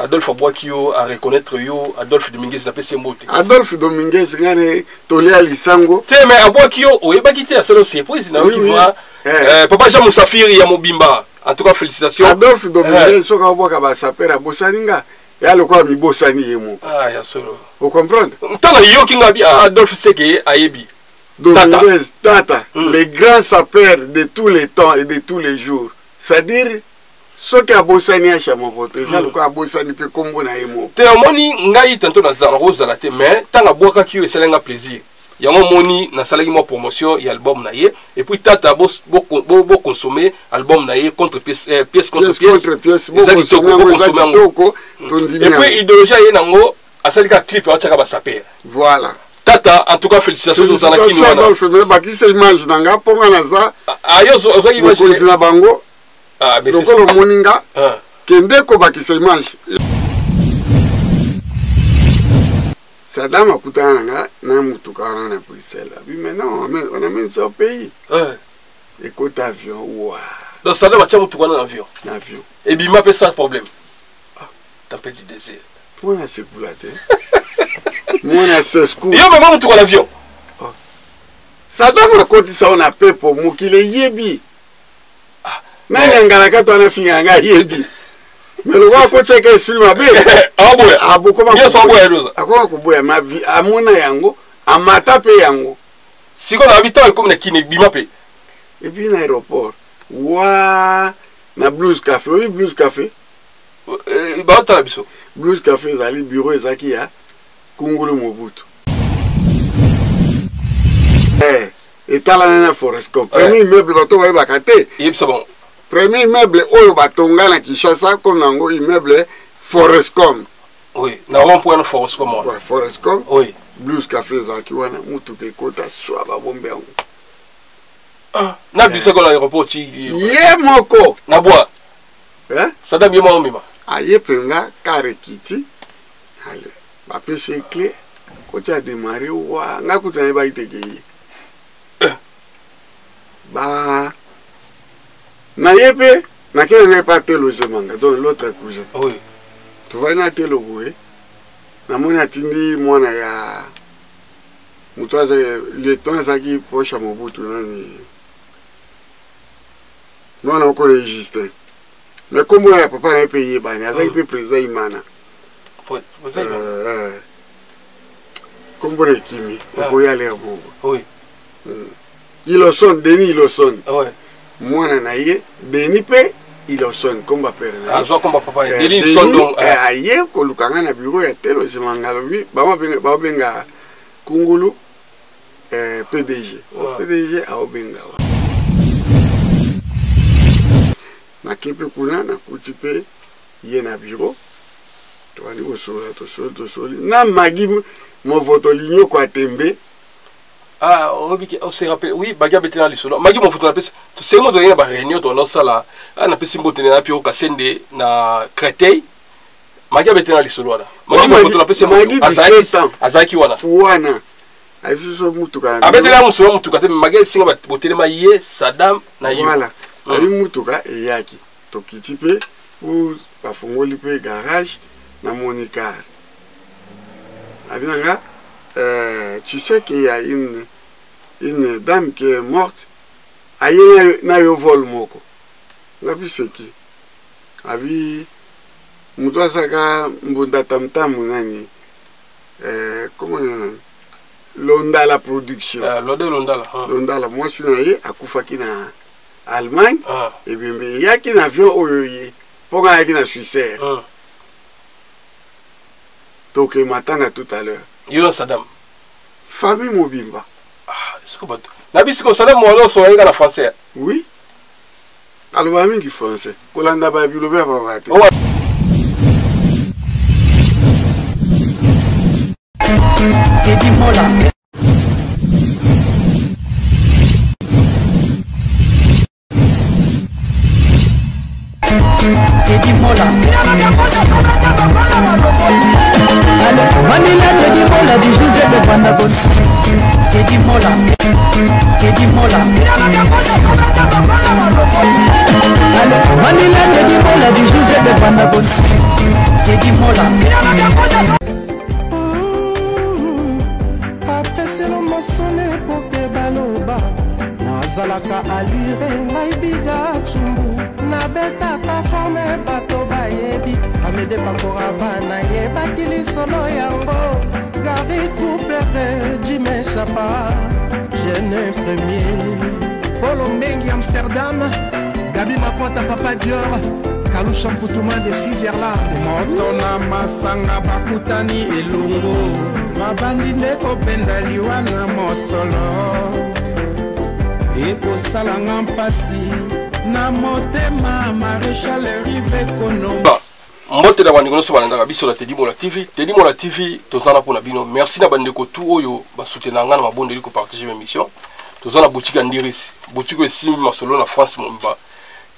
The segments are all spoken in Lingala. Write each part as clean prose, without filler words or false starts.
Adolphe Abouakio à reconnaître yo Adolphe Dominguez appelle ses mots. Adolphe Dominguez ngane tolia lisango. Tu sais mais Abouakio o yeba kité à solo surprise na qui voit papa Jean Moussafiri ya Mobimba. En tout cas félicitations. Adolphe Dominguez soka Abouaka ba sapera bosaninga ya lokwa mi bosani yemo. Ah ya solo. Vous comprenez? Tanga yo kinga bi Adolphe Seke ayebi. Dominguez Tata, les grands sapeurs de tous les temps et de tous les jours. C'est-à-dire ce qui a bossani à chaque vote, c'est quoi bossani peut comme on a émo. Te moni ngai tanto na zan rose la te mais tanga boka ki eselenga plaisir. Yango moni na salaki mo promotion et album na ye et puis tata bo consommer album na ye contre pièce contre pièce. Ezaki toko consommer ngo. Et puis idéologie ye nango asalika clip wa chaka ba saper. Voilà. Tata, en tout cas, félicitations aux Anakini. Ah, mais c'est ça. Moninga, Kende Kobakisa image. Saddam a coûté un Namutuka à Bruxelles. Mais non, on amène ça au pays. Écoute, avion. Donc, Saddam a tiré un avion. Et bien, il m'a fait ça le problème. Tempête du désert. Moi, c'est pour la tête. Moi, c'est ce coup. Il y a même tout l'avion. Ça donne un côté ça on a peur pour moi qu'il est yebi. N'a ngala toi na finga nga yebi. Mais le roi côté que exprime ma bé. Ah bon. Ah bon comment. Bien sans boire nous. Akwa ko boya ma vie amona yango amata pe yango. Si on habitant comme na kini bima pe. Et puis l'aéroport. Wa na Blues Café, oui Blues Café. Ba ta biso. Blues Café zali bureau ezaki ya Kungulu Mobutu. Et talana Forestcom. Premier immeuble bato wa bakate. Yep c'est bon. Premier immeuble oyo batonga na Kinshasa comme nango immeuble Forestcom. Oui, na rond-point Forestcom. Forestcom. Oui. Blues Café zaki wana mutu pe kota swa ba bombe yango. Ah, na biso ko l'aéroport ti. Ye moko. Na bois. Ça dame yema mima. Aye penga kare kiti. Allez. Ba pese clé. Côté a démarré wa nga kutana ba iteke. Bah, na yepe, na quel n'est pas tel logement, donc l'autre cousin. Oui. Tu vois, na tel logement, na mon atindi, moi na ya, mutoa le temps ça qui proche à mon bout, tu non, on connaît Justin. Mais comme moi, papa n'a payé, bah, il y a ça qui peut présenter Imana. Comme on est Kimi, on peut y aller à Bobo. Oui. Ilosson, Denis Ilosson. Ouais. Moi, naïe, Denis P. Ilosson, comme ma père. Ah, je comme papa. Denis Ilosson, donc. Aïe, quand le cangan a bureau, il y a tel, je m'en ai Babenga Kungulu, PDG. PDG à Obenga. Na kipe kuna, na kutipe, il y a un bureau. Tu vas dire au sol, au sol. Na magi, mon voto ligno quoi tembe. Ah, on se rappelle, oui, baga betena lisolo. Magi mon photo rappelle, c'est moi donné ba réunion dans sala. Ah na pesi mbotene na pio kasende na Créteil. Magi betena lisolo là. Magi mon photo rappelle c'est moi. Azaki wana. Wana. Ayi so mutuka. Abetela musolo mutuka te magi singa ba botene ma ye Saddam na ye. Voilà. Ayi mutuka eyaki. Tokiti pe ou ba fongoli pe garage na Monica. Abinanga tu sais qu'il y a une dame qui est morte. Aïe, na yo vol moko. La vie c'est qui? Abi, moutoua saka mbunda tamtam nani. Comment on dit? Londa la production. Londa la. Moi si naïe, akufaki na Allemagne. Et bien, il y a qui n'a avion oyoye. Pour qu'il y ait un Suisse. Donc, il m'attend tout à l'heure. Yo Saddam. Famille Mobimba. Ah, est-ce que Nabisco Saddam Moualo sont à la français. Oui. Alors, il y a français. Kolanda ba bilobe ba vate. Teddy Mola. Teddy Mola. Manila Teddy Mola du José de Bandagon. Teddy Mola. Teddy Mola. Manila Teddy Mola du José de Bandagon. Teddy Mola. Après c'est le mensonge pour que baloba nazalaka allure ngai biga chumbu nabetaka forme bato bayebi amede bakora bana yebaki lisolo yango gari coupere Jimé Chapa jeune premier Polo Mbengi Amsterdam Gabi Mapota Papa Dior Kalou Champoutouma de Switzerland moto na masanga bakutani elongo babandi ndeko penda liwa na mosolo ekosalanga mpasi na motema Maréchal Rive Kono mbote na bandeko nyonso balandaka biso na Teddy Mola TV. Teddy Mola TV tozana mpona bino. Merci na bandeko tout oyo basoutenir nga na mabondeli ko partager mes missions. Tozana boutique Ndiris boutique esimi masolo na France momba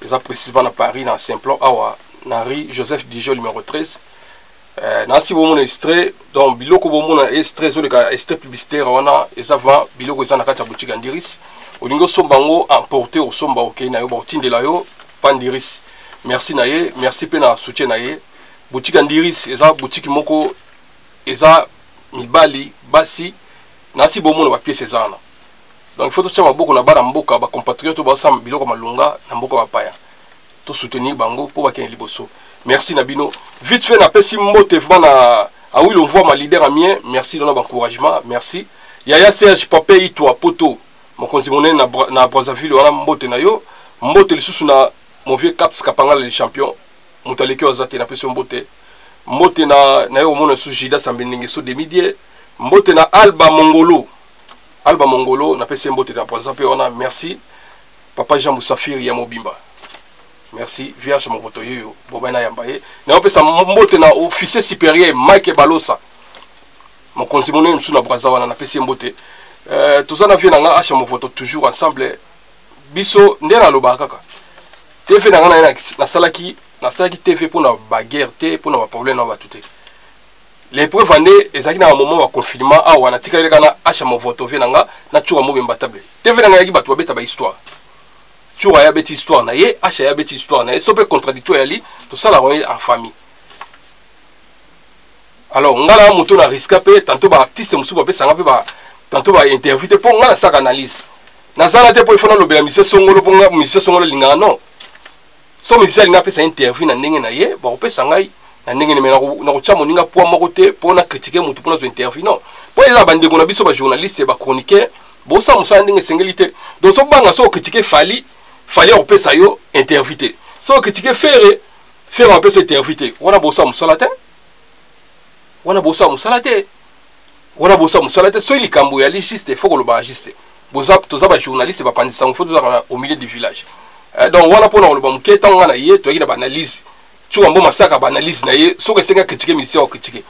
eza précisément na Paris na Saint-Plan awa na rue Joseph Dijon numéro 13. Nasi bomona extrait donc biloko bomona extrait zo leka extrait publicitaire wana eza va biloko eza na kati ya boutique Ndiris. Olingo sombango emporter au somba okay na yo botindela yo Pandiris. Merci naye, merci pe na soutien naye. Boutique Ndiris eza boutique moko eza mibali basi nasi bomona ba pièces ezana. Donc il faut tout ça beaucoup na bara mboka ba compatriotes ba sam biloko malunga na mboka ba paya. Tout soutenir bango pour ba ken liboso. Merci Nabino. Vite fait na pesi mbote vraiment na oui on voit ma leader amien, merci de notre encouragement, merci. Yaya Serge Papé toi poto. Mon konzimone na Brazzaville wana mbote na yo, mbote lisusu na mon vieux Caps Kapanga le champion. Mutaleke ozate na pesi mbote. Mbote na yo mona su Jida Sambenenge so demidie. Mbote na Alba Mongolo. Alba Mongolo na pesi mbote na Brazzaville wana, merci. Papa Jean Moussafiri ya Mobimba. Merci, vierge mon voto yo, bobana yambaye. Na pesa mbote na officier supérieur Mike Balosa. Mon konzimone msu na Brazzaville wana na pesi mbote. Tout ça na vie nanga acha mon voto toujours ensemble. Biso ndena loba kaka. TV nanga na salaki TV pour na baguerre te pour na problème na batute. Les preuves ande ezaki na moment wa confinement a wana tikale kana acha mon voto vie nanga na tchura mo bemba table. TV nanga yaki batu beta ba histoire. Tchura ya beti histoire na ye, acha ya beti histoire na ye, so pe contradictoire ali, tout ça la en famille. Alors ngala muto na risque pe tantôt ba artiste musu ba pe sanga pe ba tantôt va interviewer pour nga sa analyse na zala te pour ifona lobela mise songolo pour nga mise songolo linga non so mise linga pesa interview na ndenge na ye ba kopesa ngai na ndenge na ko tcha moninga po moko te pour na critiquer mutu pour na zo interview non pour eza bande ko na biso ba journaliste ba chroniqueur bo sa musa ndenge sengelité donc so banga so critiquer fali o pesa yo interview so critiquer faire on pesa interview wana bo sa musala te wana bo sa musala te wana bosa musalate so ili kambo ya légiste faut que le ba juste boza toza ba journaliste ba pandisa faut toza au milieu du village donc wana pona le ba muketa ngana ye to yina ba analyse tu ambo masaka ba analyse na ye so que senga critiquer mission critiquer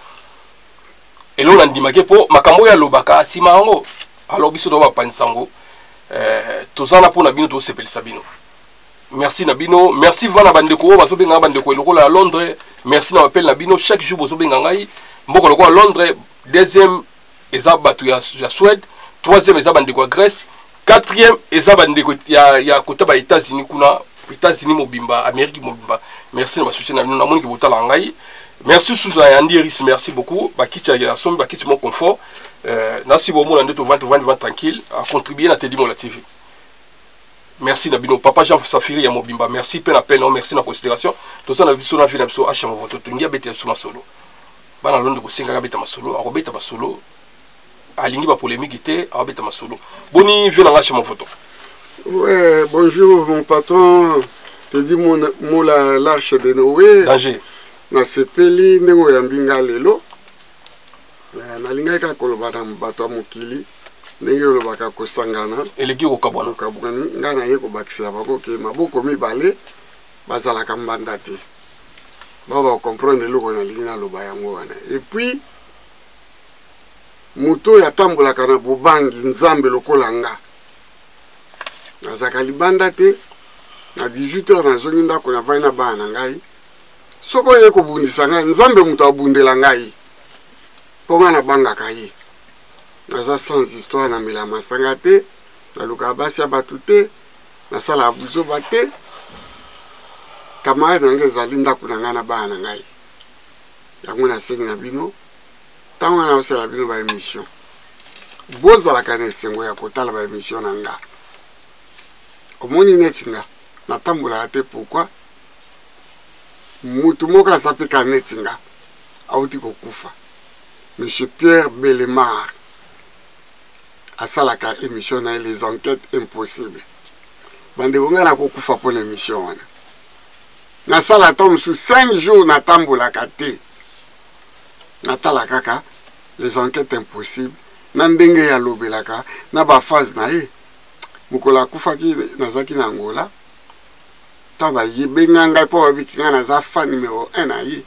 et l'on andimake po makambo ya lobaka sima ngo alors biso do ba pandisa ngo toza na pona bino to sepelisa bino. Merci Nabino, merci vana bandeko baso benga bandeko eloko la Londres, merci na appel Nabino chaque jour boso benga ngai mboko loko Londres, deuxième eza batu ya Suède, troisième eza bandeko ya Grèce, quatrième eza bandeko ya kota ba États-Unis kuna États-Unis mobimba, Amérique mobimba. Merci na soutien na moni ki botala ngai. Merci Suza ya Ndiris, merci beaucoup. Ba kicha ya sombi ba kicha mon confort. Nasi bomo na ndeto 20 tranquille à contribuer na Teddy Mola TV. Merci Nabino, papa Jean Safiri ya mobimba, merci pe na peine, merci na considération. Tout ça na biso na vie na biso acha mo voto tungia bete suma solo. Bana londo ko singa beta masolo, akobeta basolo. Alingi ba polémique te, akobeta masolo. Boni vie na acha mo voto. Ouais, bonjour mon patron. Teddy Mola l'Arche de Noé. Danger. Na sepeli ndengo ya mbinga lelo. Na linga ka koloba na bato mokili. Ndenge lobaka kosangana eleki okabwana ngana ye kobakisa bakoke maboko mibale bazalaka mbanda te baba comprendre loko na lingina loba yango wana et puis muto ya tambolaka na bobangi nzambe lokola nga azaka libanda te na 18h na zongi ndako na vai na bana ngai soko ye kobundisa ngai nzambe muto abundela ngai ponga na bangaka ye naza sans histoire na mila masanga te na luka basi ya batu te na sala abuzo bate camarade nange ezali ndako na ngai na bana ngai yango nasengi na bino ntango wana osala bino baémission bozalaka na esengo ya kotala baémission na nga omoni neti nga natambolaka te pourkui mutu moko asapeka neti nga auti kokufa monsieur Pierre Bellemare asalaka émission na les enquêtes impossibles bandeko nga nakokufa mpona émission wana nasala ata mosusu 5 jours natambolaka te natala kaka les enquêtes impossibles na ndenge yalobelaka na baphase na ye mokolo akufaki nazalaki na Angola ta bayebenga ngai mpo babiki ngai naza fan numéro 1 na ye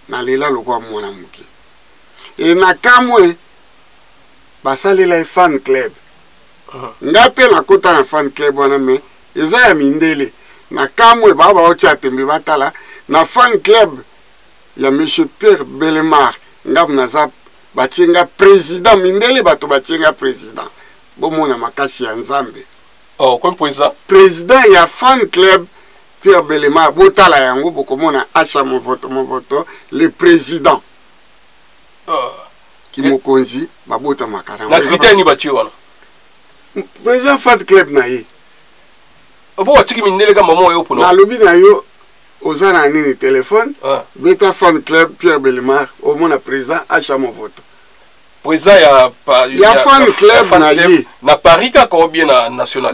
nalela lokwa mwana moke e na kamwe basalela ye fan club ngai mpe nakota na fan club wana me eza ya mindele na kamwe baa baotia tembe batala na fan club ya monsieur Pierre Bellemare ngam naza batie nga président mindele bato batie nga président bomona makasi ya nzambe comme président ya fan club Pierre Bellemare botala yango bokomona acha mon voto le président ki mokonzi babota makara na critère ni batie wana président fan club na ye bo atiki mindele ka mama yo pono na lobi na yo oza na nini téléphone beta fan club Pierre Bellemare omona président acha mon voto président ya fan club na ye na Paris kaka ou bien na national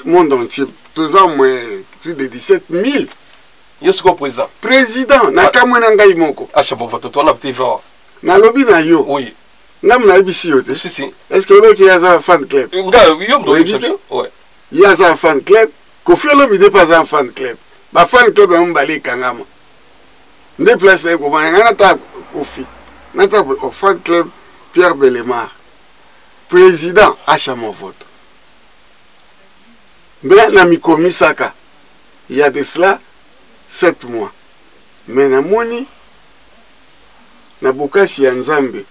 monde entier tous ans moins plus de 17 000 yo siko président na kamwe na ngai moko acha mon voto to na TV na lobi na yo oui ngam na bisi yo te si est-ce que le qui a un fan club nga yo ndo ouais il y a un fan club Kofi Olomide pas un fan club ba fan club on bali kangama nde place ko bana ta Kofi nata au fan club Pierre Bellemare président acha mon vote mais na mikomi saka il y a de cela 7 mois mais na moni na bokasi ya nzambe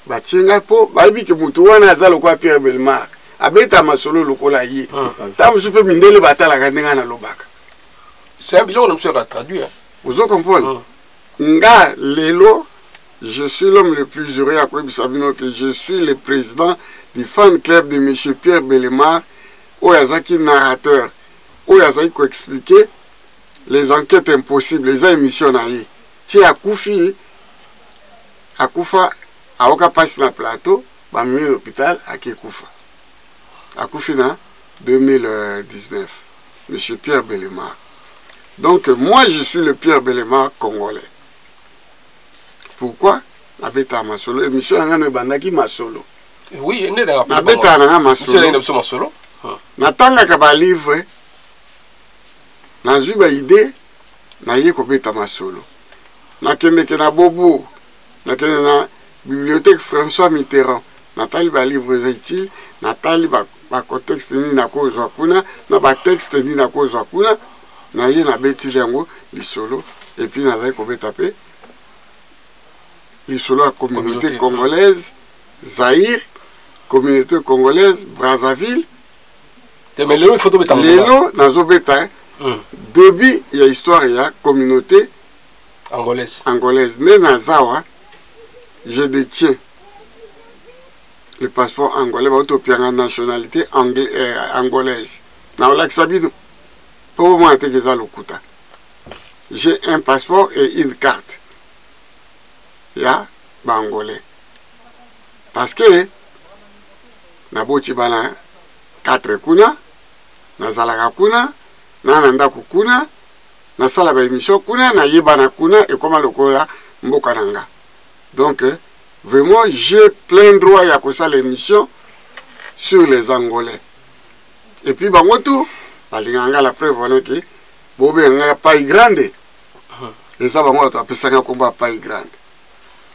batinga po bayibi ke mutu wana aza lokwa Pierre Bellemare abeta masolo lokola ye tamu supe mindele batala kandenga na lobaka c'est un bilan on se va traduire vous comprenez nga lelo je suis l'homme le plus heureux à Kouébisabino que je suis le président du fan club de monsieur Pierre Bellemare Oyazaki narrateur Oyazaki ko expliquer les enquêtes impossibles les émissions na ye ti akufi akufa aoka passe na plateau bamimi l'hôpital akikufa akufi na 2019 monsieur Pierre Bellemare donc moi je suis le Pierre Bellemare congolais. Pourquoi nabeta masolo émission ngano bandaki masolo oui ene da nabeta na masolo natanga ka ba livre na zuba idée na ye ko beta masolo nakende ke na bobo nakende na bibliothèque François Mitterrand natali ba livre utile natali ba contexte ni na ko zwa kuna na ba texte ni na ko zwa kuna na ye na beti yango lisolo et puis na zai ko beta pe lisolo la communauté congolaise Zaïre communauté congolaise Brazzaville lelo photo beta lelo nazo beta début il y a histoire il y a communauté angolaise né nazawa je détiens le passeport angolais autopianga nationalité angolaise na olaxabido pour moi te keza lokuta j'ai un passeport et une carte ya bangolais parce que na boti bana 4 kuna na zalaka kuna na nanda kuna na sala ba émission kuna na yebana kuna et comme lokola mboka nanga donc vraiment j'ai plein droit ya kosa l'émission sur les angolais et puis bango tout balinganga la preuve wana que bobe nga paille grande et ça bango to apesanga komba paille grande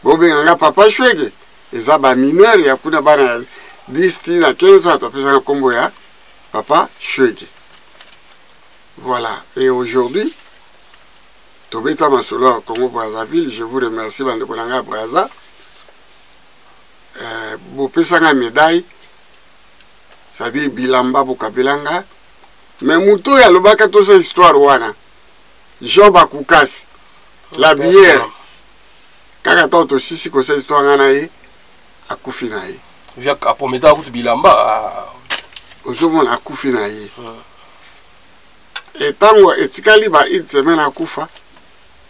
bobe nga papa chwege eza ba mineur ya kuna bana 10 à 15 ans apesanga kombo ya papa chwege. Voilà, et aujourd'hui tobeta masolo à Congo Brazzaville, je vous remercie bande konanga Brazza bopesanga médaille ça dit bilamba bokabelanga mais muto ya lobaka to sa histoire wana Jean Bakoukas la bière kaka to to sisi ko sesi to ngana ye akufi na ye via apometa kutu bilamba ozomona akufi na ye etango etikali ba une semaine akufa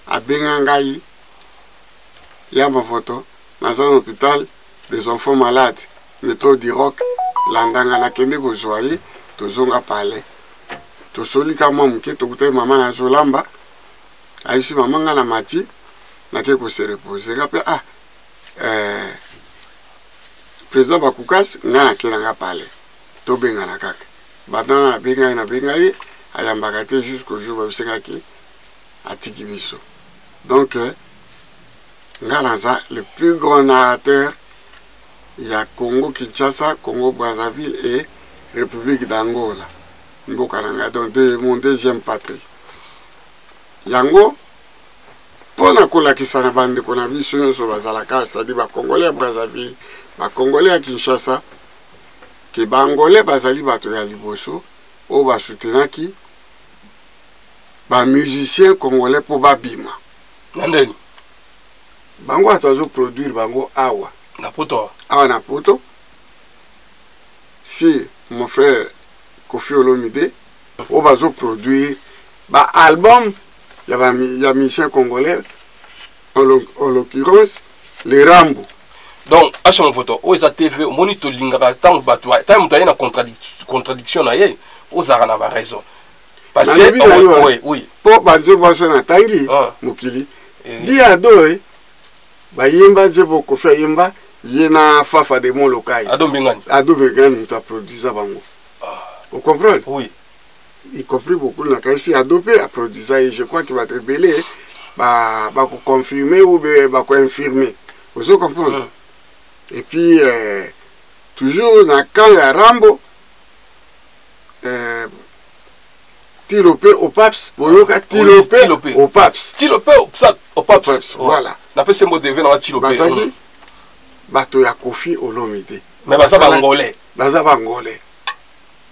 abenga ngai ya mafoto dans un hôpital des enfants malades métro du rock landanga nakende kozwa ye tozonga pale tosolika mwa moke tokutai mama na zolamba ayisi mama nga na mati nake kose repose nga pe président bakukas nga nakela nga pale tobengana kaka bandana nabenga ye ayambaka te jusqu'au jour babisengaki atiki biso donc nga naza le plus grand narrateur ya Congo Kinshasa, Congo Brazzaville et République d'Angola. Mboka donc mon deuxième patrie. Yango pona kola kisana bande kona biso so bazalaka c'est-à-dire ba Congolais à Brazzaville, ba Congolais à Kinshasa, ke ba Angolais bazali bato ya liboso o ba soutenaki ba musiciens congolais pour babima. Nandeni. Bango atazo produire bango awa. Na poto. Awa na poto. Si mon frère Kofi Olomide o bazo produire ba album il y a musiciens congolais en l'occurrence les Rambo. Donc à chaque photo o eza TV o monito lingaka tant bato tant mutaye na contradiction na ye o zara na ba raison. Parce que oui po banze boso na tangi mukili di ado ba yemba jebo ko fa yemba yena fafa de mon local ado bengani ta produisa bango vous comprenez oui y compris beaucoup na kaisi adopé à produire et je crois qu'il va te rebeller ba ko confirmer ou ba ko infirmer vous comprenez et puis toujours na quand ya Rambo Tilopé au Paps, boyoka Tilopé au Paps. Tilopé au Paps. Voilà. La PC mot devait dans Tilopé. Bazaki bato ya Kofi Olomide. Mais baza ba Angolais. Baza ba Angolais.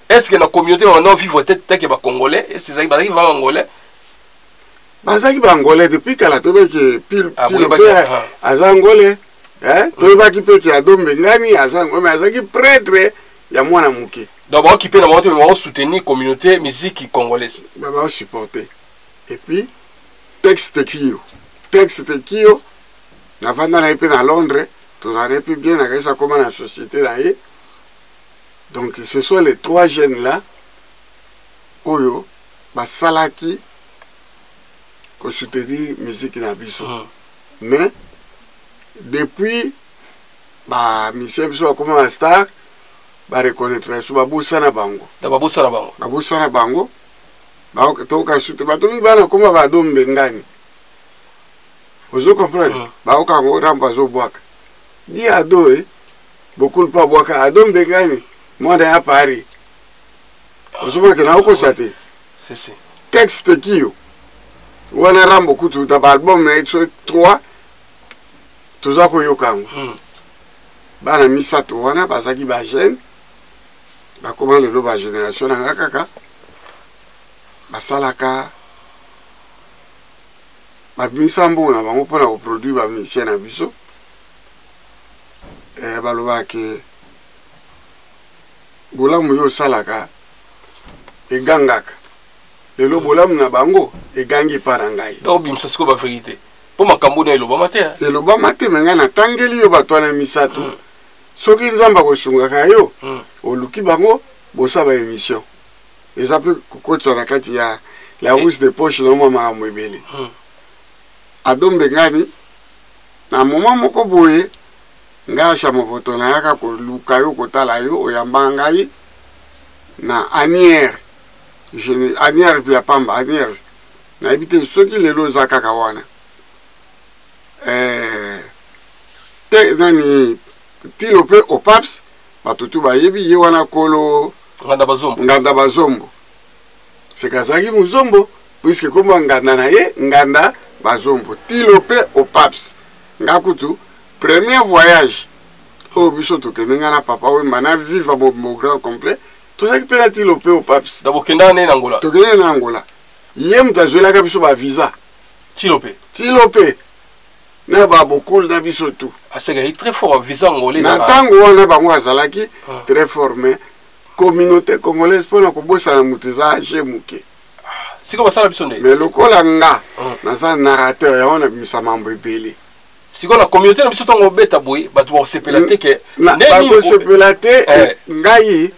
Est-ce que la communauté on vivre tête que ba Congolais et c'est ça bazaki ba Angolais. Bazaki ba Angolais depuis kala tobe ke Tilopé aza Angolais. Toba ki pe ki adombe ngani aza ngome azaki prêtre ya mwana muke. Donc, on occupé la montée, on soutenir la communauté musique congolaise. On va supporter. Et puis, texte Kio. Texte Kio, avant d'aller à Londres, tout en plus bien avec ça comme la société là. Donc, ce sont les trois jeunes là, Oyo, Basalaki, qui soutenir la musique Nabiso. Mais, depuis, Michel Biso a commencé à star. Ba reconnaître su babusa na bango da babusa na bango ba to ka sute ba to bana kuma ba dombe ngani vous comprenez ba ka ngo ramba zo bwaka di ado beaucoup pas bwaka adombe ngani moi dans Paris vous voyez que na ko sate c'est texte kio wana rambo kutu da album na 3 tuza ko yokango bana misato wana bazaki ba jeune ba comment le ba génération na kaka basalaka ba misambo na bango pona ko produire ba musicien na biso baloba ke bolamu yo salaka egangaka lelo bolamu na bango egangi para ngai donc bimsa siko ba vérité po makambo na eloba mate menga na tangeli yo batwana misato soki nzamba kosungaka yo oluki bango bosaba émission eza pe kokotisa na kati ya la rouge de poche na mwa makambo ebele adombe ngani na moma moko boye nga acha movoto na yaka koluka yo kotala yo oyamba ngai na anière anière pia pamba anière na ebite soki lelo za kaka wana te nani Tilopé au Paps batutu bayebi ye wana kolo nganda bazombo c'est kazaki muzombo puisque comme nganda na ye nganda bazombo Tilopé au Paps ngakutu premier voyage au biso to kenga na papa we mana viva mon grand complet to zaki pena Tilopé au Paps d'abord kenda na Angola to kenda na Angola ye mutazola ka biso ba visa Tilopé na babokulu na biso tout. C'est très fort visant ngolais. Na tango wana bango azalaki très fort mais communauté congolaise pour na kobosa na muteza jemuke. C'est comme ça la biso ndé. Mais lokola nga na sa narrateur ya ona bimisa mambo ebele. Si la communauté na biso tango beta boy ba to sepelate ke na ba ko sepelate ngai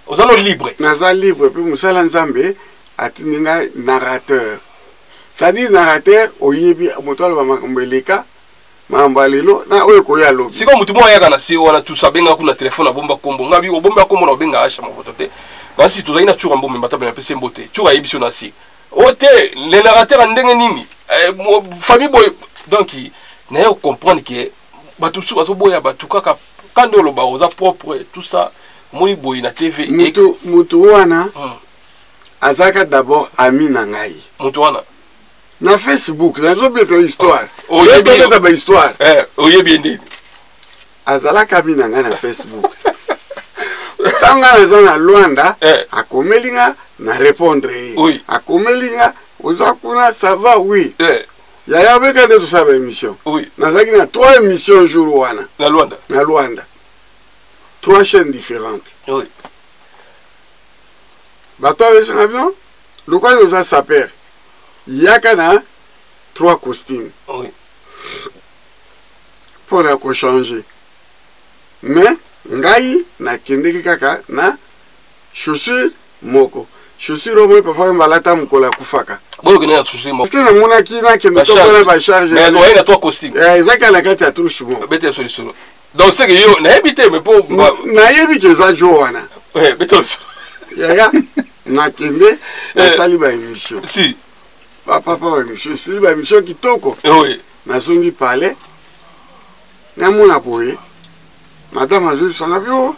ozalo libre. Na za libre puis musala nzambe atininga narrateur. Ça dit narrateur oyebi motolo ba makombeleka mambalelo na oyo koya lo. Si comme mutumo yaka na si wana tout ça benga kuna téléphone bomba kombo ngabi bomba kombo na benga acha mabotote. Basi tu zaina chura mbombe mbatabe na pese mbote. Chura yebiso na si. Ote le narrateur ndenge nini? Famille boy donc na yo comprendre que batu su baso boya batu kaka kando lo ba oza propre tout ça moni boy na TV mutu wana azaka d'abord ami na ngai. Mutu wana na Facebook na zo beta histoire oye beta ba histoire oye bien ndeni azala kabina nga na Facebook tanga na zona Luanda akomelinga na répondre akomelinga ozakuna ça va oui yaya beka de tout ça émission na zaki na 3 émissions jour wana na Luanda 3 chaînes différentes bato avec un avion le quoi nous a saper yaka na 3 costumes pour la ko changer mais ngai na kendeki kaka na chaussure moko chaussure omo papa mbalata mukola kufaka boyo kena chaussure moko parce que na mona ki na ke mito na ba charge mais no ina 3 costumes ezaka la kati ya trouche mo bete solution donc c'est que yo na habité mais pour na yebi ke za jo wana bete solution ya na kende na sali ba émission si papa émission sali ba émission kitoko na zongi pale na mona boye madame azo sanga bio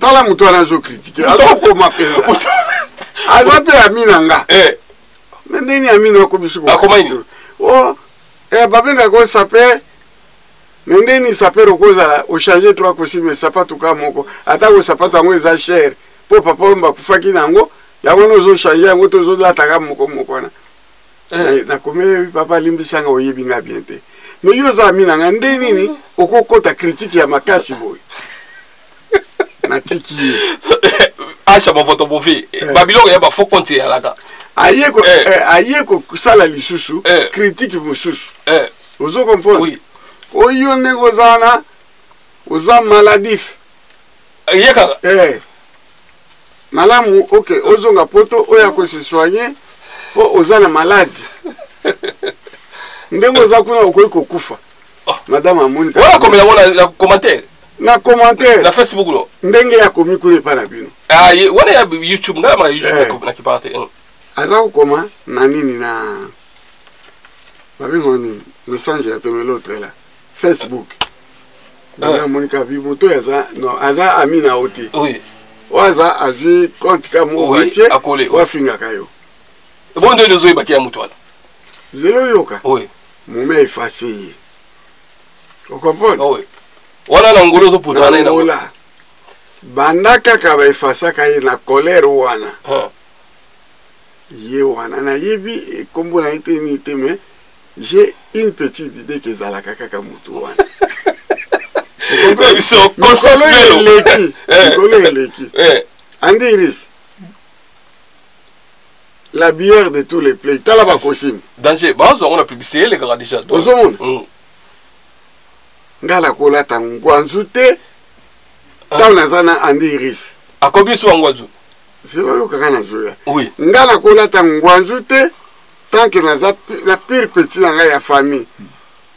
tala mutu anazo critique azo koma pesa azo pe amina nga ndeni amina ko bisu ko akomaini babenga ko sape ndeni sape rokoza o changer 3 costumes sapato ka moko ata ko sapato ngo za cher po papa mba kufaki nango yango nozo changer yango tozo lataka moko na na kome papa limbisanga oyebi nga bien te mais yo za amina nga ndeni ni okokota critique ya makasi boy natiki acha mafoto bovi babiloko ya ba fo compte ya laka ayeko kusala lisusu critique mususu ozo comprendre oui oyo ndeko zana oza maladif yeka malamu ok ozonga poto oya ko se soigner po ozana maladie ndeko za kuna okoyi kokufa madame amoni wala komela wala commentaire na commentaire na Facebook lo ndenge ya komi kule pa na bino wana ya YouTube ngala YouTube na kiparte aza koma na nini na babengo nini message ya teme l'autre là Facebook na monika bi moto yaza no aza amina oti waza azwi compte ka mo watie wa finga kayo bondo ndozo ibaki ya mutu wala zelo yoka mume effacer o comprendre wana na ngolo zo putana ina wala banda kaka ba efasa kai na colère wana ye wana na yebi kombo na ite ni teme j'ai une petite idée que zala kaka mutu wana so cosmelo leki Andiris la bière de tous les plays tala ba kosim danger bazo on a publicité les gars déjà ozomona ngala kola tangwanzu te tauna zana Andiris akobi so ngwazu zelo yo kaka na zoya oui ngala kola tangwanzu te tant que la pire petite dans la famille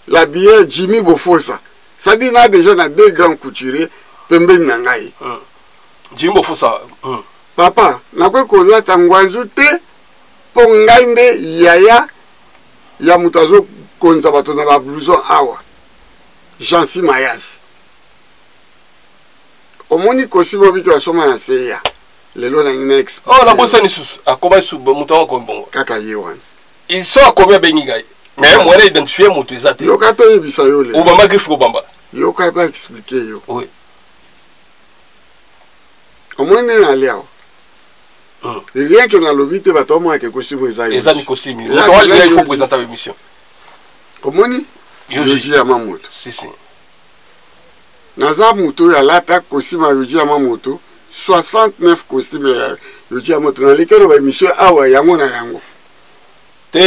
la bière Jimmy Bofosa ça dit là déjà na 2 grands couturiers pembeni na ngai Jimmy Bofosa papa na ko kola tangwanzu te po ngai nde yaya ya mutazo konza bato na ba blouson awa Jansi Mayas omoni kosibo biki wasoma na seya lelo na next la bossa ni sus akoma su mutango ko bongo kaka yewan ils sont à combien bengi gai mais moi on identifier mutu ezate yo kato yebisa yo le obama grifo bamba yo ka ba expliquer yo oui omoni na leo rien que na lobite bato mo ke kosibo ezayo ezani kosimi mutango il faut présenter l'émission omoni Yoji Yamamoto. Si. Naza muto ya lata costume Yoji Yamamoto. 69 costumes Yoji Yamamoto. Dans lesquels on va émission awa yango na yango. Te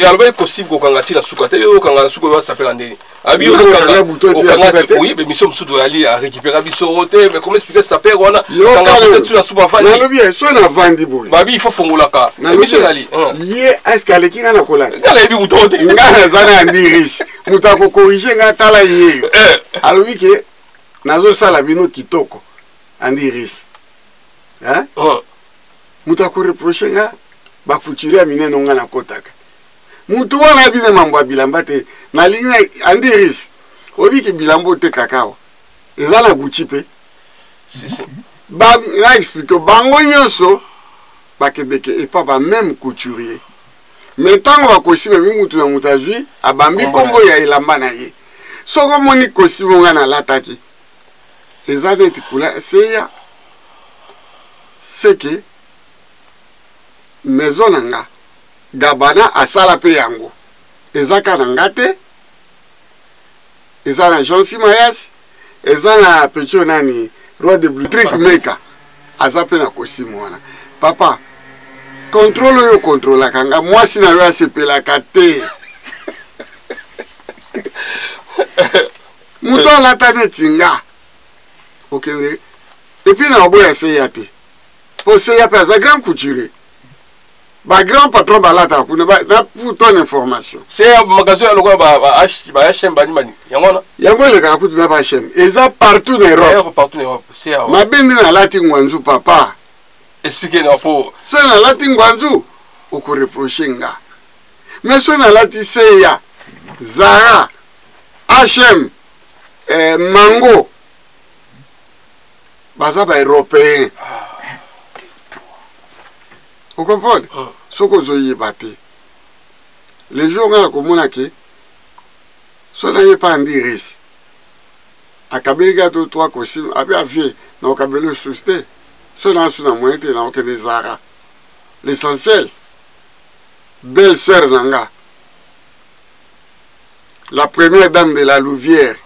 yalba costume ko kanga tira suka te yo kanga suka yo s'appelle ndeni. Abi yo kanga oui mais mission musudo ali a récupérer biso te mais comment expliquer ça père wana kanga peut-être sur la soupe afani. Na lobi so na vandi boy. Babi il faut fongola ka. Mission ali. Ye est-ce qu'elle kinga na kola. Ngala ebi muto te. Ngala zana ndiris. Muta ko corriger nga tala ye. Alobi ke nazo sala bino kitoko andiris. Hein? Muta ko reprocher nga ba kuchiria mineno nga na kotaka. Mutu wana bine mambo bilamba te na linga andiris. Obi ki bilambo te kakao. Ezala guchipe. Si. Ba na explique bango nyonso ba kebeke et pas ba même couturier. Mais tant va kosime mi mutu na mutajui abambi kombo ya elamba na ye. Soko moni kosime nga na lataki. Ezala tikula seya. C'est que maison nanga gabana asala pe yango ezaka nanga te ezana Jean Simayas ezana pecho nani roi de blue trick maker azape na costume wana papa contrôle yo contrôle kanga moi si na yo asepela kate muto la tane tinga OK et puis na boya seyate pour seyate za grand couturier. Ba grand patron balata kuna na pour ton information. C'est un magasin à l'ogra ba HM bani. Yangona. Yango le ka kutu na ba HM. Eza partout en Europe. Partout en Europe. C'est à. Ma bendi na lati ngwanzu papa. Expliquez-nous pour. So na lati ngwanzu oko reprocher nga. Mais so na lati seya Zara HM Mango. Baza ba européen. Vous comprenez? Ce que vous avez battu. Les jours où vous avez dit, ce n'est pas un diris. À Kabelga, 2-3 costumes, après à vie, dans Kabelga, susté. Ce n'est pas un moyen de des Zara. L'essentiel, belle sœur Nanga, la première dame de la Louvière,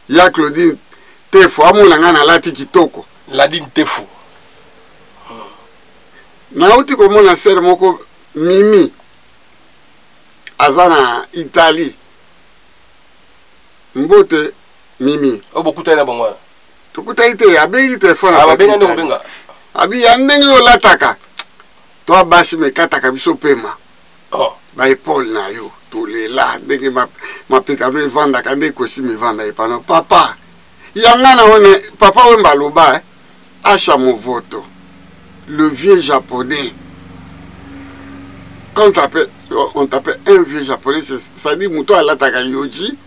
ya Claudine Tefo, Amulanga na lati kitoko. Ladine Tefo. Nauti komo na sere moko Mimi azana Italie mbote Mimi Obokuta na bangwa tukuta ite abengi telefone abenga ndo benga abi yandengi yo lataka to basi mekataka biso pema ba Paul na yo to lela ndenge ma pika me vanda kande kosi me vanda epano papa yangana one papa wemba loba acha mon voto. Le vieux japonais. Quand on t'appelle un vieux japonais, ça dit mouto à l'ataka yoji,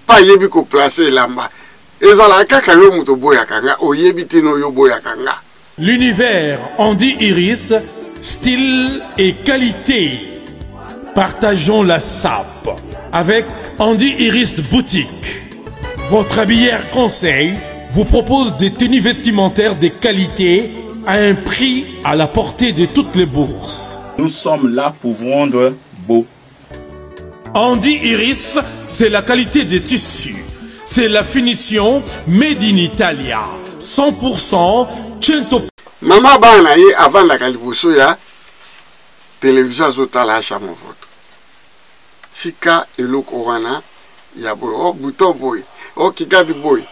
pas yebi ko placer lamba. Ezala kaka yo mouto boya kanga, o yebi tino yo boya kanga. L'univers Andy Iris, style et qualité. Partageons la sape avec Andy Iris Boutique. Votre habillère conseil vous propose des tenues vestimentaires de qualité à un prix à la portée de toutes les bourses. Nous sommes là pour vendre beau. Andy Iris, c'est la qualité des tissus. C'est la finition made in Italia. 100% Cento. Maman bana ye avant la kalibuso ya télévision zotala acha mon vote. Sika eloko wana ya boy o bouton boy o kikadi boy.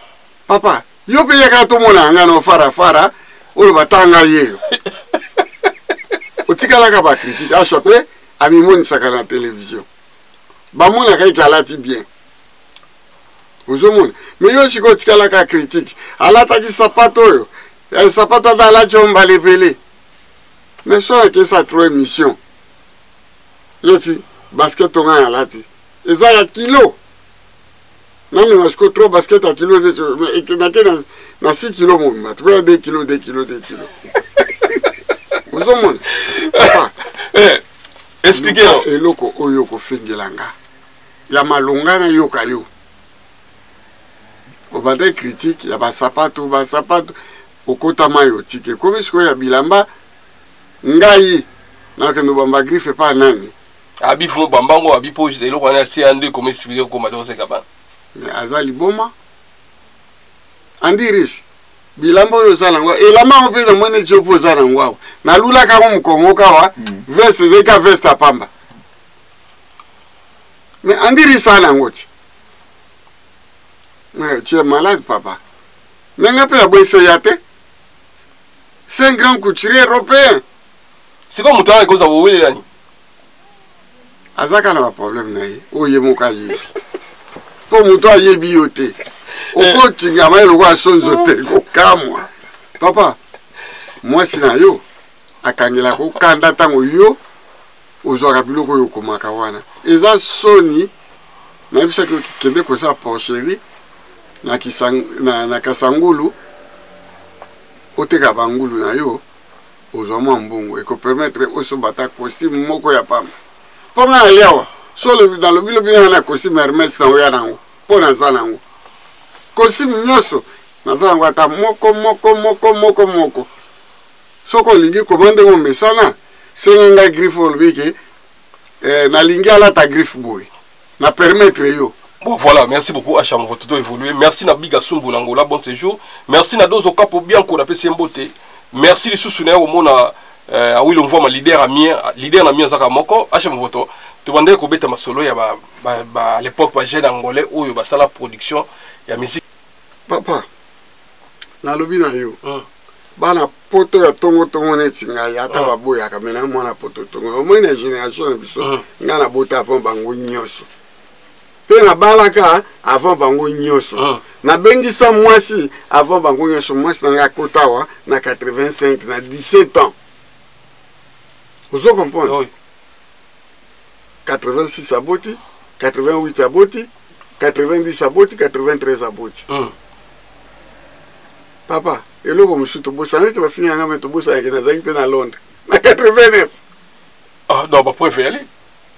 Papa, yo pe yaka to mona ngano fara olo batanga yeyo. Otikala ka ba critique a chopé ami moni saka na télévision. Ba mona kai kalati bien. Uzomona. Mais yo siko tikala ka critique. Alata ki sapato yo. El sapato da la chomba lepele. Mais ça que ça trop émission. Yoti basket on a alati. Eza ya kilo. Non, mais je trop basket à kilo de mais na 6 kilos mon mat. 2 kilos. Vous avez papa. Expliquez-nous. Et loko oyoko fingelanga. Ya malunga na yoka yo. Obade critique ya ba sapato okota mayo tike. Comme ce ya bilamba ngai na que nous bamba griffe pas nani. abi fo bambango abi po je lo kwana si ande comme expliquer ko madose kaba mais azali boma andiris bilambo yo sala ngwa elama mopeza mone jopo sala ngwa na lula ka mo kongo kawa veste zeka veste pamba mais andiris sala ngoti mais tu es malade papa mais ngape ya boise yate c'est un grand couturier européen c'est comme mutana ko za wele yani azaka na problème na ye oye moka yebi po muto ayebi yote okotinga maelo kwa sonzo te ko kamwa papa moi sina yo akangela ko kanda tango yo ozwaka biloko yo komaka wana eza soni na bisa ko kende ko sa porcherie na kisang na kasangulu oteka bangulu na yo ozwa mwa mbongo eko permettre oso bata costume moko ya pamba poma aliawa solo dans le bilo bien na costume Hermès na oya nango pona za nango costume nyoso na za nango ata moko soko lingi commande mo mesana senga griffe olbike na lingi ala ta griffe boy na permettre yo. Bon voilà, merci beaucoup Acham, votre tout évolué. Merci na Biga Sumbu Nangola, bon séjour. Merci na Dozo Kapo bien qu'on a PC Mbote. Merci les sous-souteneurs au monde à oui on voit ma leader à mien zaka moko Acham votre. Tu vendais ko beta masolo ya à l'époque ba jeune angolais ou ba sala production ya musique. Papa. Na lobi na yo. Bana poto ya tongo netinga ya ta baboya kamena mwana poto tongo. Au moins na génération biso ngana bota avant bango nyoso. Pe na balaka avant bango nyoso na bengisa mwasi avant bango nyoso mwasi na kotawa na 85 na 17 ans vous comprenez oui. 86 aboti 88 aboti 90 aboti 93 aboti papa eloko musuto bosana ke bafini nga meto bosana ke na zangi pe na Londres na 89 ah non pas préféré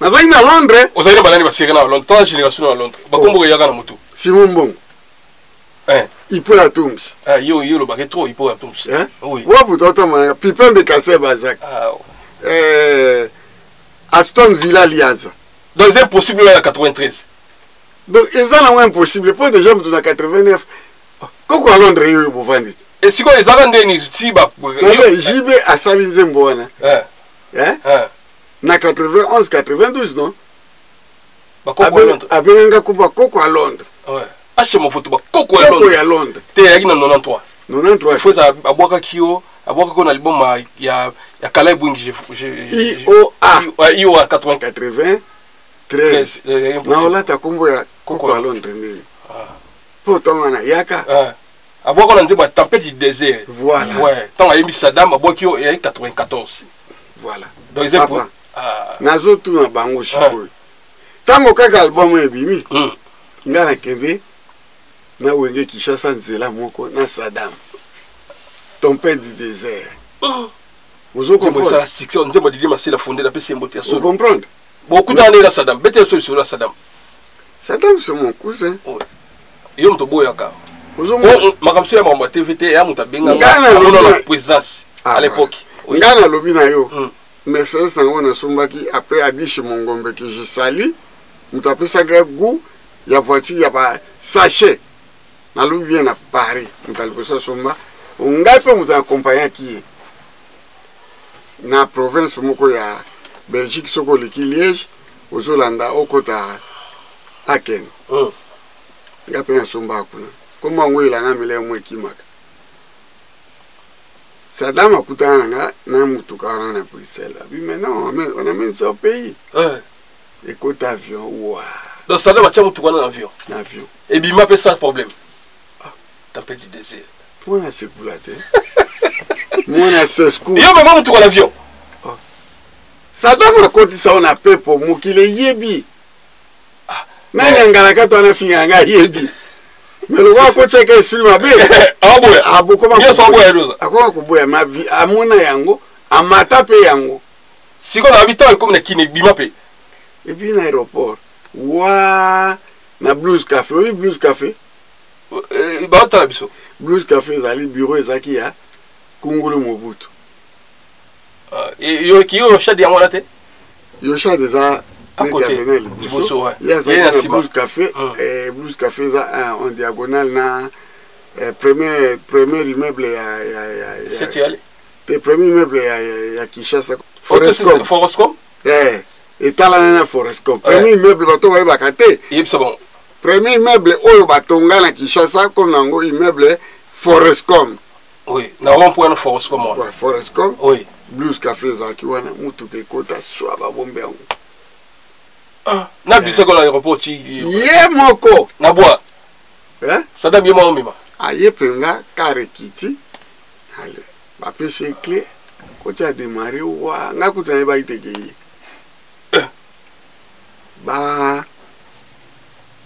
na zangi na Londres ozaina balani basiri na Londres tant génération na Londres bakombo yaka na mutu Simon Mbongo il peut la tombe yo le baguette trop il peut la tombe oui wa putoto ma Pipin de Kassé Bazak Aston Villa Liaza donc c'est impossible là 93 donc ça là impossible pour des gens de 89 koko à Londres yo bovandi et si quoi les arandé ni si ba jibe asali nzembo wana na 91 92 non bakoko à Londres abenga kuba koko à Londres ouais ache mo photo bakoko à Londres te yaki na 93 il faut abwaka kio abwaka ko na album ya Kalai Bwingi IOA 80 13 na ola ta kombo ya koko à Londres ni pourtant na yaka abwaka na nzeba tempête du désert voilà ouais tant ayemi Saddam abwaki yo ya 94 voilà donc ils ont nazo tu na bango sikoyo tango kaka album ebimi ngana kebe na wenge Kishasa nzela moko na Saddam tempête du désert vous comprenez ça succès on nzembo didi masila fondé la PC Mbote vous comprendre beaucoup d'années là Saddam bête sur la Saddam c'est mon cousin yo mto boyaka makamso ya mambo TVT ya mutabenga na présidence à l'époque ngana lobi na yo Mercedes nango na sombaki après Adish Mongombe que je salue mutapesa goût ya voiture ya ba sachet na lobi bien à Paris mutaliposa somba ngape mutaaccompagner qui na province moko ya Belgique soko leki Liège ozolanda okota Aken ngape na somba kuna koma ngwela na mele mwe kimaka Saddam akutana nga na mutuka na Bruxelles. Oui mais non, on amène ça au pays. Écoute avion, ouah. Donc Saddam a tiré mutuka na avion. Avion. Et bien il m'a fait ça le problème. Tempête du désert. Moi na c'est pour la terre. Moi na c'est scoop. Yo même mutuka l'avion. Saddam a côté ça on a peur pour moi qu'il est yebi. Na ngala ka to na finga nga yebi. Mais le roi côté que exprime ma bien. Ah boy. Ah beaucoup ma. Yo so boy doza. Akwa ko boy ma vie amona yango, amata pe yango. Si qu'on habitant comme na kine bima pe. Et puis na aéroport. Wa na Blues Café, oui Blues Café. Ba ta biso. Blues Café zali bureau ezaki ya Kungulu Mobutu. Et yo ki yo chadi yango la te. Yocha déjà liboso ouais. Il y a Blues Café et Blues Café en diagonale na premier immeuble le premier immeuble ya Kinshasa Forestcom et talana Forestcom premier immeuble bato ba bakate c'est bon premier immeuble oyo batonga na Kinshasa comme nango immeuble Forestcom oui na rond-point Forestcom Forestcom oui Blues Café zaki wana mutu ke kota swa ba bombe yango na bisa ko l'aéroport ti ye moko na bois Sadam ye mo mima aye penga kare kiti ale ba pese clé côté a démarrer wa nga kutana ba iteke ba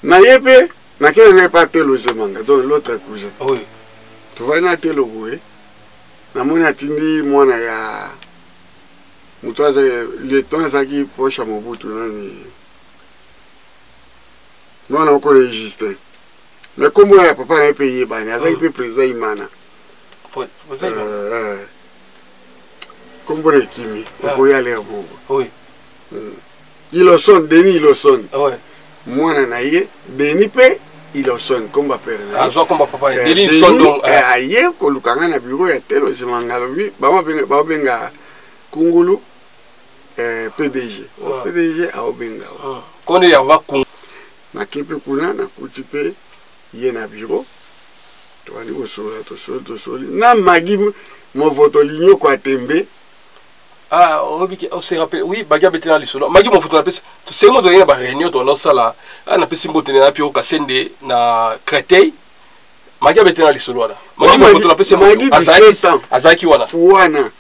na yepe na kele ne pas tel logement dans l'autre cousin oui tu vas na tel boue na mona atindi mwana ya mutwaza le temps zaki pocha mobutu nani mwana ko registre mais comment ya papa na payer bani azaki pe président imana comme kimi ko ya le bobo oui Ilosson Denis Ilosson ouais mwana na ye Denis pe Ilosson comme ba père na azo comme papa Denis Ilosson donc aye ko lukanga na bureau ya telo semangalobi ba benga kungulu PDG PDG a obenga kone ya va kungu na kipe kuna na kutipe ye na bureau to ali osola to soli na magi mo voto linyo kwa tembe obiki on se rappelle oui bagia betena lisolo magi mo voto na pesi c'est mo doyena ba réunion to no sala na pesi mbote na pio kasende na Créteil magi betena lisolo na magi mo voto na pesi magi azaki wana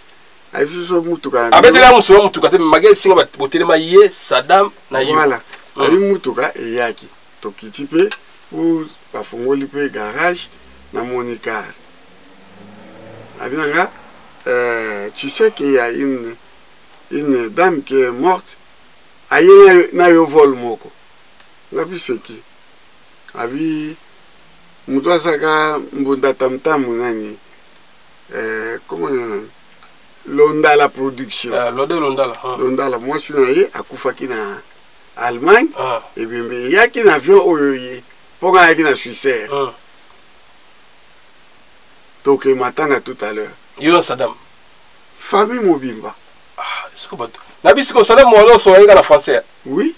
abiso mutuka abetela musolo mutuka te magi singa ba botelema ye Sadam na ye voilà ali mutuka eyaki to kitipe ou bafungoli pe garage na Monica abinanga tu sais qu'il y a une dame qui est morte aye na yo vol moko ngapi seki abi mutu asaka mbunda tamtamu nani comment on Londala production Londala moi si na ye akufaki na Allemagne et bien yaki na avion oyo ye ponga yaki na Suisse donc matanga tout à l'heure yo Sadam famille mobimba est-ce que na bisiko Sadam mo lo so yaka na français oui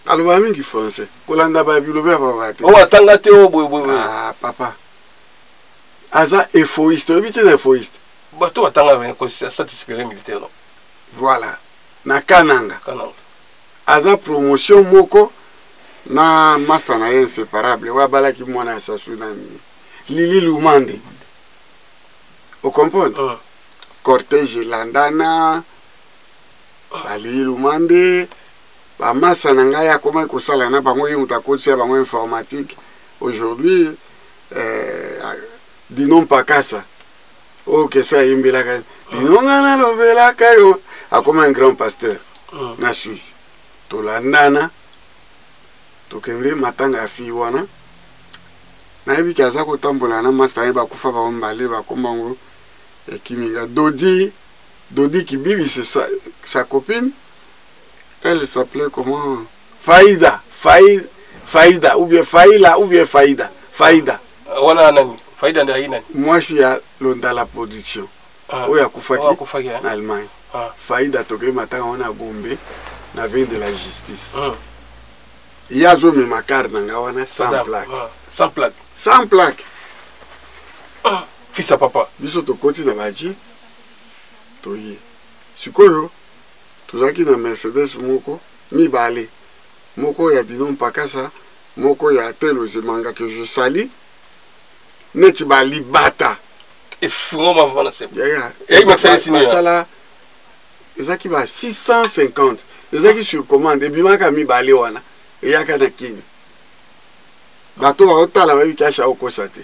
aloba mingi français kolanda ba bilobe ba bate o atanga te o boy papa aza efoiste obite na efoiste bato atanga ben ko satisfaire militaire non voilà na kananga aza promotion moko na masa na inséparable wa balaki mwana sa sunani Lili Lumande au comprendre cortège landana Lili Lumande ba masa na ngai ya comment ko sala na bango yi mutakotsi ya bango informatique aujourd'hui dinon pakasa que ça yimbela ka dinon na lobela kayo a comme un grand pasteur na Suisse to landana to kende matanga fi wana na yebi kaza ko tambola na master ba kufa ba mbale ba kombango Kiminga Dodi Kibibi c'est sa copine, elle s'appelait comment, Faïda ou bien Faïla ou bien Faïda wana nani Faïda ndio nani moi je suis dans la production oya kufaki en Allemagne Faïda toke matanga wana Gombe na veille de la justice il y a zo me makar nanga wana sans plaque fils à papa biso to koti na baji to yi sikoyo tozaki na Mercedes moko mibale moko ya dinon pakasa moko ya telo zemanga que je sali neti bali bata et vraiment voilà c'est et masala ezaki ba 650 ezaki sur commande et bimaka mibale wana et yaka na kini bato ba otala ba bikasha okosa te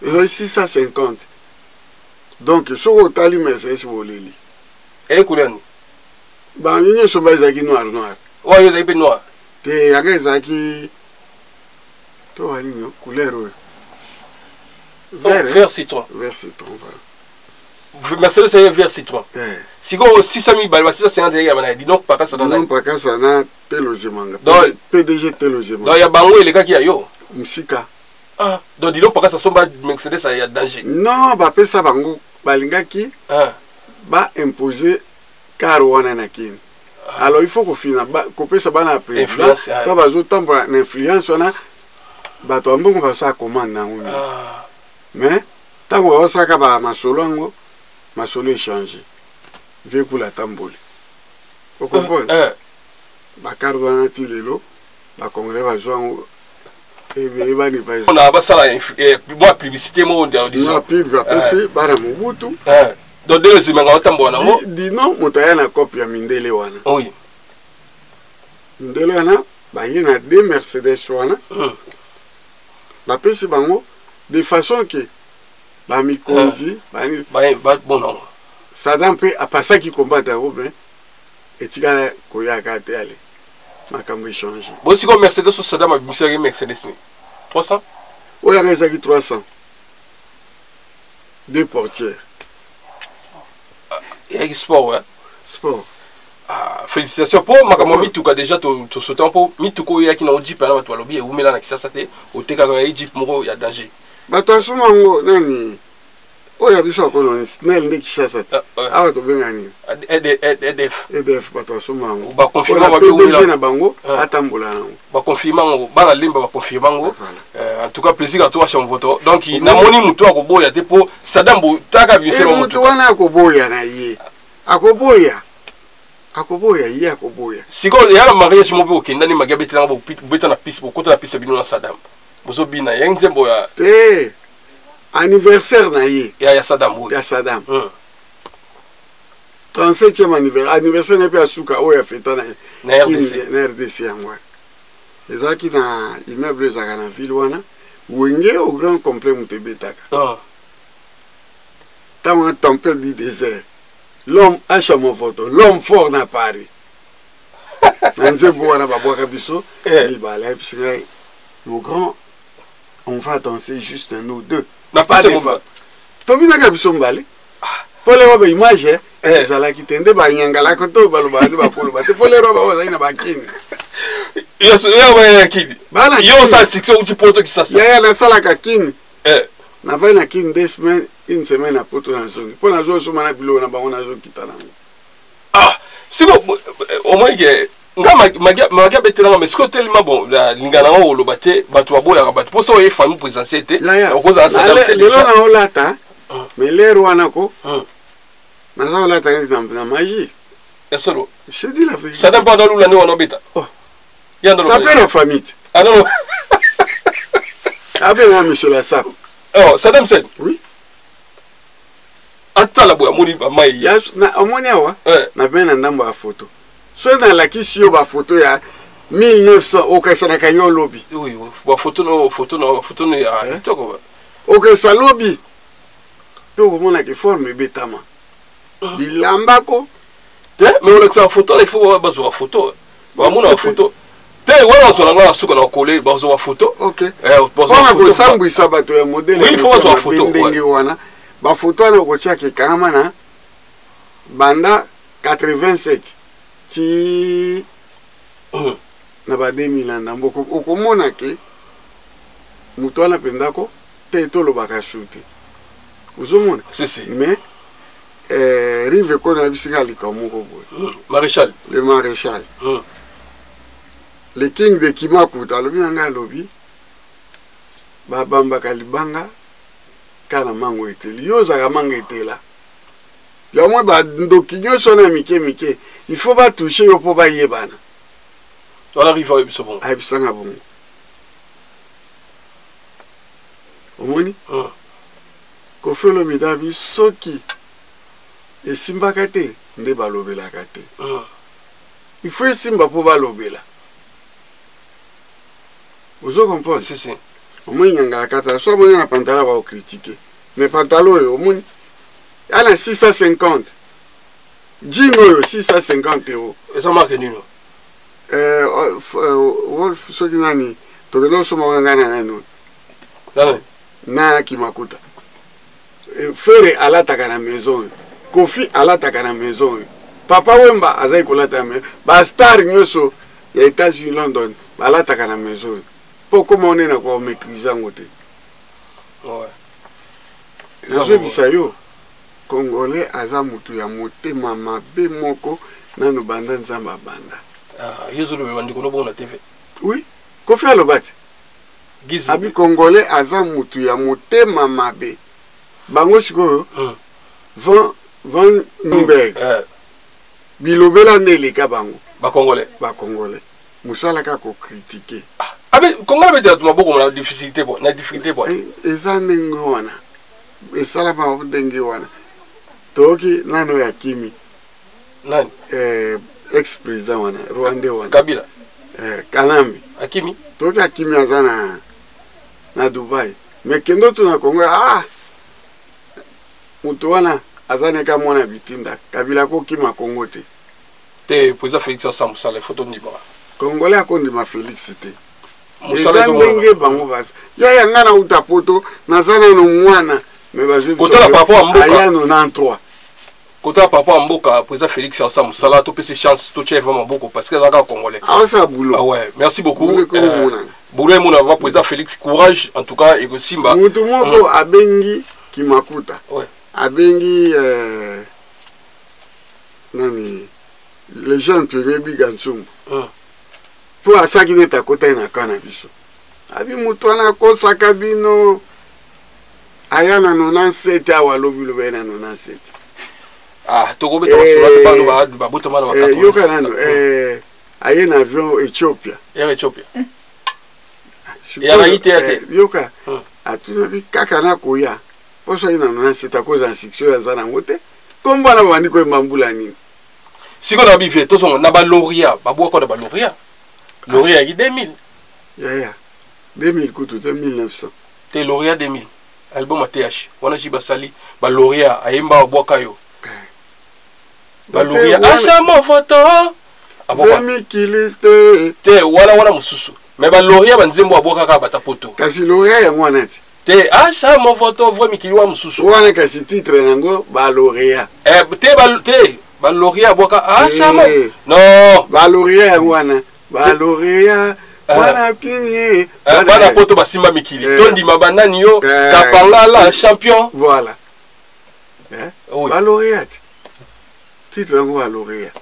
et 650 donc ce que tu as lu Mercedes voleli et couleur ba nyinyo so ba ezaki noir ouais il est noir te yaka ezaki to wali no couleur vert citron voilà. Mercedes c'est vert citron siko 600 000 balles 650 ya bana di donc paka ça dans non paka ça na te logement donc PDG te logement donc ya bango ele kaki ya yo musika ah donc di donc paka ça somba Mercedes ça ya danger non ba pesa bango balingaki ba imposer car wana na kini alors il faut qu'on finisse qu'on pesa bana président to bazo tambola na influence wana ba to mbongo ba sa commande na ngoni mais tango ba saka ba masolo échangé véhicule à tamboli. Vous comprenez? Bakar wana ti lelo ba congrès ba joan et ba ni ba. On a ba sala moi publicité mo ndia disons. Na pub ba pesi bara Mobutu. Donc de les humains tambo na ngo. Di non motaya na copie ya Mindele wana. Oui. Mindele wana ba yena deux Mercedes wana. Ba pesi bango de façon que ba mikonzi ba bon non. Saddam peut à passer qui combat à Robin et tu as koya kate aller makambo échanger bon si comme Mercedes ou Saddam a miséré Mercedes 300 oui il y a 300 deux portières et sport ouais sport félicitations pour makambo mituka déjà to sautant pour mituko ya ki na jeep na watu lobi ou mela na kisasa te oteka ka jeep moko ya danger bato sumango nani oya biso ko snell ndeki chasa awa to bengani EDF bato sumango ba confirmer ba bi na bango atambola nango ba confirmer ngo ba limba ba confirmer ngo en tout cas plaisir à toi sur voto donc na moni mutu akoboya te po Sadambo taka binselo mutu wana akoboya na ye akoboya ye akoboya siko ya na mariage mo be okenda ni magabe tena bo beta na piste bo kota na piste bino na Sadam bozo bina yang zembo ya te anniversaire na ye ya Sadam ya Sadam 37e anniversaire na pe asuka oya feta na RDC yango ezaki na immeuble zaka na ville wana wenge au grand complet mutebetaka tant tempête du désert l'homme a mon photo l'homme fort na Paris nanze boana babwaka biso bibala le grand on va danser juste nous deux na pas de moment tobinaka biso mbale pole roba image ezalaki tende banyangala ko to baloba ni bapolo bate pole roba ozali na bakini yeso ya ba kini yo sa section uti poto kisasa ya la sala ka kini na vai na kini 2 semaines une semaine à poto na zone po na zo so mana bilo na bango na zo kitana siko au moins que nga betela mais siko tellement bon la lingana ngo lo bate batu aboya batu po so ye famille présidentielle okoza Sadam le na olata mais l'air wana ko na za olata na magie solo je dis la vérité Sadam pas dans lula ne wana beta ça peut la famille ah non avec moi monsieur la sap Sadam Sen oui atala boya moni ba mai ya na omoni awa na bena ndamba ya photo so na la kisio ba photo ya 1900 okasa na kanyo lobby oui ba photo no ya toko ba okasa lobby to komona ke forme betama bilamba ko te mais on a photo il faut bazo photo ba mona photo te wana so na suka na coller bazo photo OK bazo photo sambu sabato ya modèle oui il faut bazo photo ndenge wana ba photo na ko tia ke kama na banda 87 ti na ba 2000 ndambo okomona ke mutu ana pendako te to lo baka shoote uzomona si mais rive ko na bisinga likamoko boy maréchal le maréchal le king de Kimakuta lobi nga lobi ba bamba kalibanga kana mango eteli yoza ka mango etela ya moi ba ndokinyo sona mike il faut pas toucher yo po ba yebana on arrive à biso bon ay bisanga bon omoni ko felo midabi soki esimbaka te nde balobelaka te il faut esimba po balobela ozo comprendre si omoni nganga kata so omoni na pantalon ba critiquer mais pantalon yo omoni ana 650 jean oyo 650 euros eza marque nino Wolf soki nani tokendo soma ngana nanu nani na Kimakuta fere alataka na maison Kofi alataka na maison Papa Wemba azai kolata maison ba star nyoso ya États-Unis London balataka na maison po comment on est na ko maîtriser ngote ouais Zazo bisayo Congolais aza mutu ya motema mabe moko nanu banda nzamba banda yezo le bandi kono bona TV oui Kofi alobati Gizi abi Congolais aza mutu ya motema mabe bango sikoyo Van Nürnberg bilobela neleka bango ba Congolais musala ka ko critiquer abi Congolais bete tu maboko na difficulté bon eza ndenge wana esala ba ndenge wana toki nano ya Kimi nani ex président wana Rwanda wana Kabila Kanambi Akimi toki Akimi azana na Dubai mais kendo tu na Congo mutu wana azane ka mwana bitinda Kabila ko kima Congo te président Félix Antoine Musala photo ndima Congolais akondima Félix te Musala ndenge bango basi ya ngana utapoto nazana no mwana mais baje kotala papa wa mboka aya 93 kotala papa wa mboka président Félix Antoine Musala to pese chance to chef vraiment beaucoup parce que zaka Congolais ça boulot ah ouais merci beaucoup boulot mon avant président Félix courage en tout cas et que Simba mutu moko abengi Kimakuta ouais abengi nani les gens premier bigansum pour asaki neta kota na kana biso abi mutu ana kosa kabino ayana 97 awa lobi lo bena 97 toko beta basura ba bota mala ba 80 yoka nano ayena avion Ethiopia ya na ite yoka atuna bi kaka na koya poso ina 97 akoza instruction ya zana ngote komba na bandi ko mbambula nini siko na bivie to songo na ba lauréat ba bwa ko na ba lauréat lauréat yi 2000 ya 2000 kutu 1900 te lauréat 2000 album ATH wana ji basali ba lauréat ayemba bwa kayo ba lauréat acha mo photo Zemi kiliste te wana mususu mais ba lauréat ba nzembo bwa kaka bata poto kasi lauréat ya mwana te acha mo photo vraiment kiliwa mususu wana kasi titre nango ba lauréat te ba lauréat boka acha mo non ba lauréat wana ba lauréat wana kini bana poto basimba mikili tondi mabanani yo kapanga la champion voilà ba lauréat titre nango ba lauréat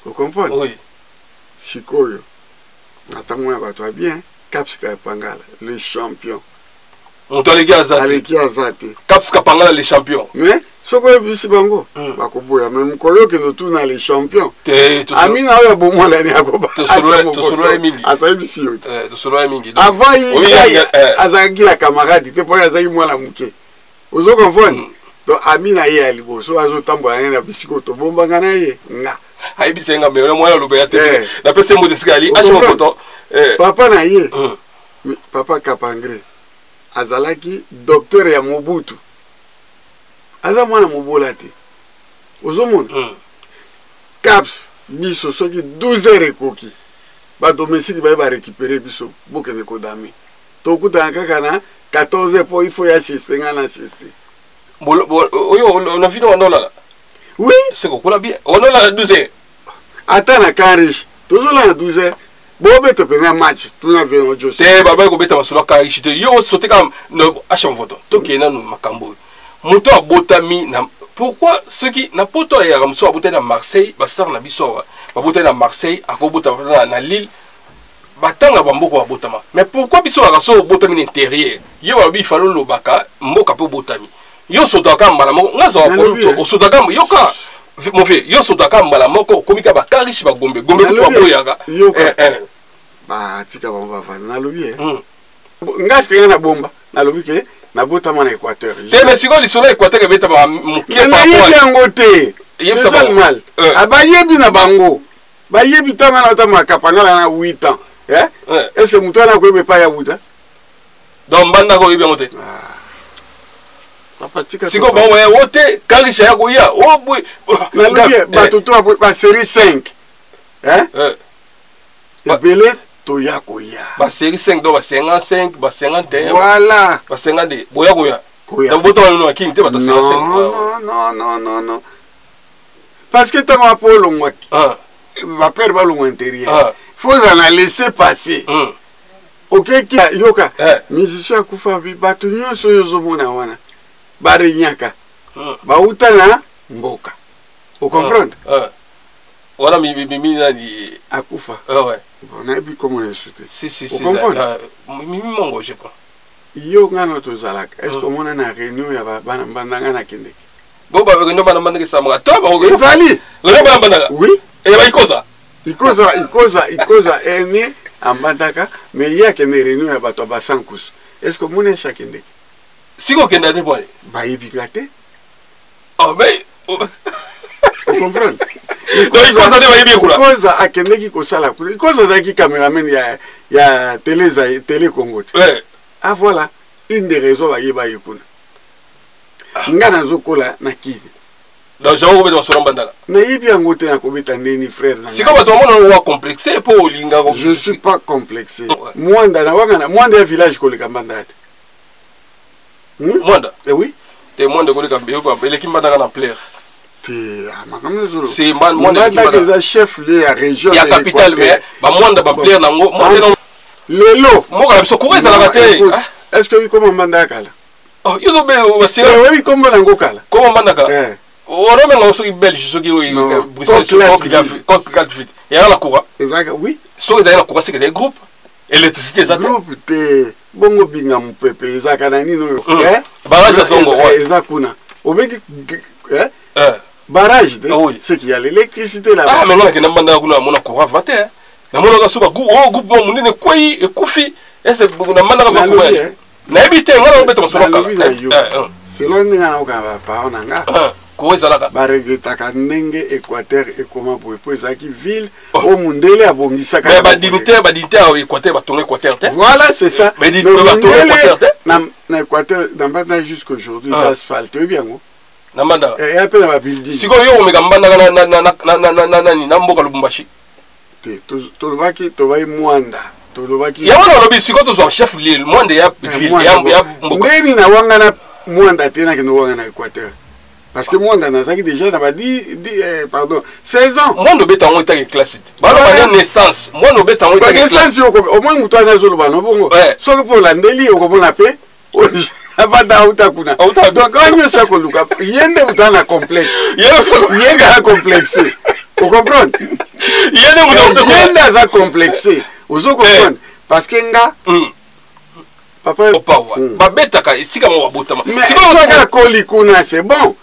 vous comprenez oui sikoyo atamwa bato bien Kapska Pangala le champion on doit les azate Kapska Pangala les champions mais soko bisi bango bakoboya même koyo ke no tuna les champions amina oyo bomo la ni akoba to solo mingi asa bisi yo to solo mingi avant yi azaki la camarade te po azaki mwana muke ozo comprendre to amina ye alibo so azo tambola na bisiko to bombanga na ye nga ai bisenga me mwana lubya te na pese mo desikali acha moto papa na ye papa Kapangre azalaki docteur ya Mobutu aza mwana mobola te ozomona Caps biso soki 12 heures ekoki ba domestique ba récupérer biso bokene kodami tokuta kaka na 14 heures po il faut y assister ngana assister oyo on a vu on là oui c'est quoi bien on a 12 heures attends na karish tozola na 12 heures bobeta pena match tuna veno jo te baba ko beta masolo karish te yo sote kam no acha mvoto tokena no makambo moto abotami na pourquoi ceux qui na poto ya ramso abotami na Marseille basar na biso abotami na Marseille akobota na Lille batanga bamboko abotama mais pourquoi biso akaso botami na intérieur yo babi falo lobaka mboka pe botami yo sotaka mbala moko ngazo ko sotaka yoka mon vieux yo sotaka mbala moko komika bakarishi bagombe gombe to boyaga ba tika bomba va na lobi ngaske na bomba na lobi ke na botama na Équateur te mais siko lisolo Équateur beta ba mukie pa yango te c'est mal abayebi na bango bayebi tanga na tama Kapangala na 8 ans est-ce que mutana ko be pa ya buta donc banda ko yebi ngote papa tika siko bon ouais wote karisha ya ko ya o boy na lobi ba toto ba série 5 ebele toya koya ba série 5 donc ba 55 ba 51 voilà ba 52 boya koya donc boto no king te bata non parce que tant pour longwa va perdre ballon intérieur faut en laisser passer OK qui yoka musicien kufa bi batu nyonso yozo mona wana bare nyaka ba utana mboka vous comprenez voilà mimi nani akufa ouais on a vu comment insulter si vous comprenez mimi mongo je crois yo ngana to zalaka est-ce que on a na réunion ya bana bandanga na kende bo ba réunion bana bandanga samanga to ba ezali réunion bana bandanga oui et ba ikoza eni ambandaka mais ya kende réunion ya bato ba sankus est-ce que mon cha kende siko kende te boy ba ibikate oh mais vous comprenez ikoza de ba ibikula ikoza akendeki kosala kula ikoza daki cameraman ya télé Congo ouais ah voilà une des raisons ba yeba yekuna ngana zokola na kivi donc j'avais oublié de se rendre na yibi yango te na kobeta ndeni frère na si comme tout le monde est complexé pour linga je suis pas complexé mwanda na wanga na mwanda ya village koleka mbandate mwanda oui te mwanda koleka mbeo eleki mbanda na plaire c'est mwanda qui chef de la région ya capitale mais ba mwanda ba plaire nango mwanda lelo moka la biso ko za la bate est-ce que comment mbanda kala oh yozo be wasi oui comment nango kala comment mbanda kala on a même aussi belge ce qui est Bruxelles et la cour exact oui so d'ailleurs la cour c'est que des groupes électricité ça groupe te bongo binga mpepe ezaka na nino barrage zongo ezakuna obeki barrage c'est qu'il y a l'électricité là ah mais non que nambanda kuna mona courant vate na mona ka suba groupe munene kwei ekufi ese na manda ka bakuma na ebite ngara obeta masoloka selon nga okaba pa onanga ko ezalaka baregretaka ndenge Équateur ekoma boye po ezalaki ville o mundele abongisaka mais badinité au Équateur batonga Équateur te voilà c'est ça mais batonga Équateur te na Équateur dans jusqu'aujourd'hui ça asphalte bien ngo na manda et après la building siko yo omega mbanda na mboka Lubumbashi te tolobaki tobai mwanda tolobaki ya wana lobi siko to chef l'île mwanda ya ville ya mboka ndeni na wanga na mwanda tena ke no wanga na Équateur parce que moi dans ça déjà n'a pas dit pardon 16 ans moi no beta on était classique ba la naissance moi no beta on était naissance au moins muto na zolo ba no bongo so que pour la ndeli ko bona pe abada utakuna donc on ça ko luka yende mutana complexe yende a complexé vous comprenez yende za complexé vous comprenez parce que nga papa ba beta ka sika mo wabotama siko ka koli kuna c'est bon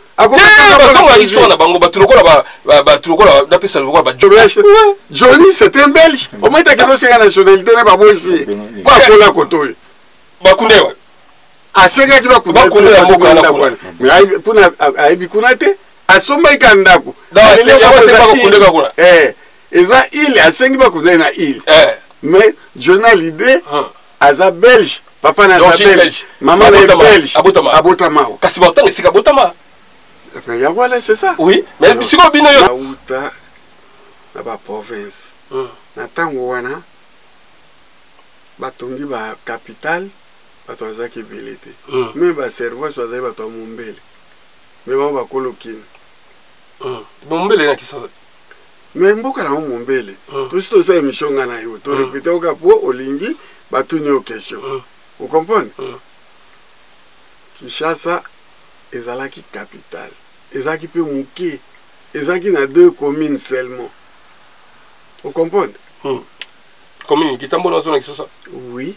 Johnny c'est un belge au moins t'as que nationalité n'est pas bon ici pas pour la koto bakundewa asenga ki bakundewa mais kuna aibi kuna te asomba ikandako eza il asengi bakundewa na il mais Johnny l'idée aza belge papa na belge maman na belge abotama kasi ba otanga sika botama mais ya voilà c'est ça oui mais si ko bino yo uta na ba province na tango wana batongi ba capitale bato azaki belete mais ba cerveau so azaki bato mombele mais ba kolokina mombele na kisa mais mboka na mombele to sito sa émission ngana yo to répéter au capo olingi batuni aux questions vous comprenez Kinshasa ezalaki capitale ezaki pe muke ezaki na 2 communes seulement vous comprenez commune qui tambola zone qui ça oui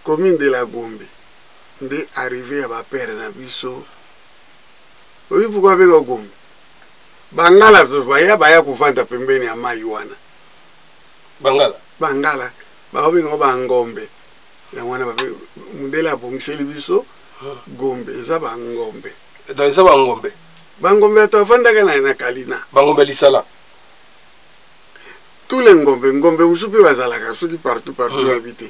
commune de la Gombe nde arrivé à ba père na biso oui pourquoi avec la Gombe bangala baya kuvanda pembeni ya mai wana bangala ba bingo ba ngombe ya wana ba mundela bongiseli biso Gombe eza bangombe donc eza bangombe bangombe atavandaka na Kalina bangombe lisala tous les ngombe musupe bazalaka soki partout habité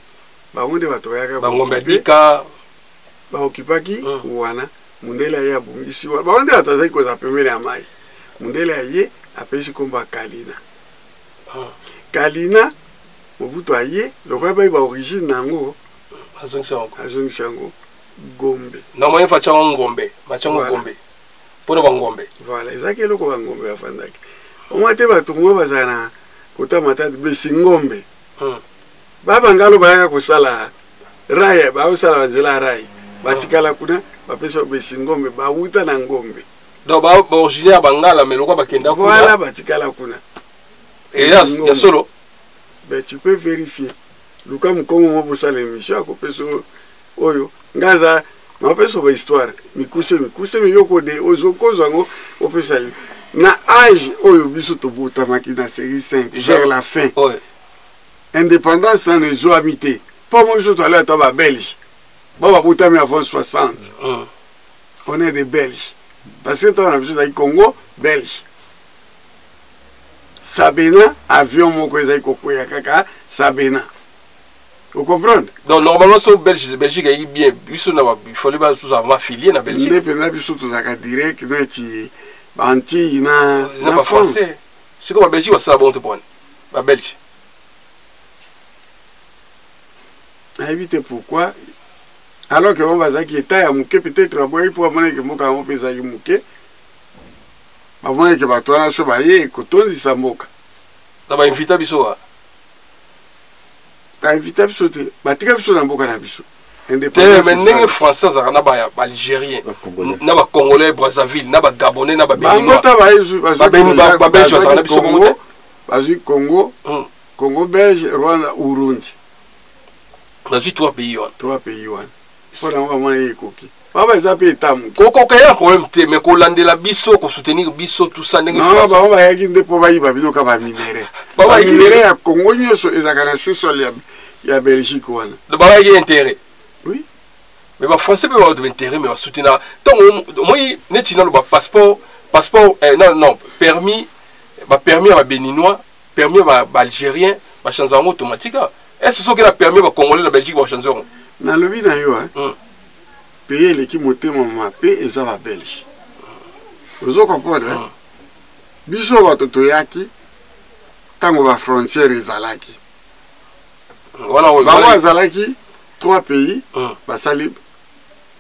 bangonde batoyaka bangombe dika ba okipaki wana mundela ya bongisi wana bangonde atazaki koza pembeni ya mai mundela ye apesi komba Kalina Kalina mobutu aye lokwa ba origine nango azongisa yango Gombe. Normalement fa chango Ngombe, machango Gombe. Pona ba Ngombe. Voilà, ezaki eloko ba Ngombe afandaki. Omate bato ngo bazana kota matadi besi Ngombe. Baba ngalo bayaka kusala raya, ba usala nzela raya. Batikala kuna bapesa besi Ngombe, ba uta na Ngombe. Donc ba originaire bangala mais loko bakenda kuna. Voilà, batikala kuna. Et ya solo. Ben tu peux vérifier. Luka mkongo mo bosala émission ko peso oyo ngaza na peso ba histoire mikuse yoko de ozokozo ngo opesa na âge oyo biso to buta makina série 5 vers la fin. Indépendance na les amitiés. Pas moi je aller à ba Belge. Ba buta mais avant 60. On est des Belges. Parce que on a besoin d'aller Congo belge. Sabena avion moko ezai kokoya kaka Sabena. Vous comprenez? Donc normalement sur Belgique est bien, il fallait pas tous avoir affilié na Belgique. Ne peut pas biso tous à direct, non ti anti na France. C'est comme la Belgique va ça bon te prendre. La Belgique. Éviter pourquoi? Alors que on va dire qu'il est à mouké peut-être aboyer pour amener que moka on peut ça mouké. Ba moi que ba toi na so ba ye koton di samoka. Ça va inviter biso. Ba invité biso te batika biso na mboka na biso mais ndenge français za na ba algérien na ba congolais Brazzaville na ba gabonais na ba béninois ba belge na biso Congo bazui Congo Congo belge Rwanda Urundi bazui trois pays wana pour na mona yekoki baba zapi etamu koko kaya problème te mais ko landela biso ko soutenir biso tout ça ndenge non baba yaki ndepo bayi babino ka ba minere baba minere ya Congo nyoso ezaka na sous-sol ya Belgique wana le baba yaki intérêt oui mais ba français peut avoir de intérêt mais va soutenir tant moi netina le passeport non permis à ba béninois permis à ba algérien ba changer automatique est-ce que la permis ba congolais la Belgique va changer na lobi na yo pays l'équipe motema mapé eza ba belge ozo comprendre biso bato toyaki tango ba frontière ezalaki voilà bango azalaki trois pays basali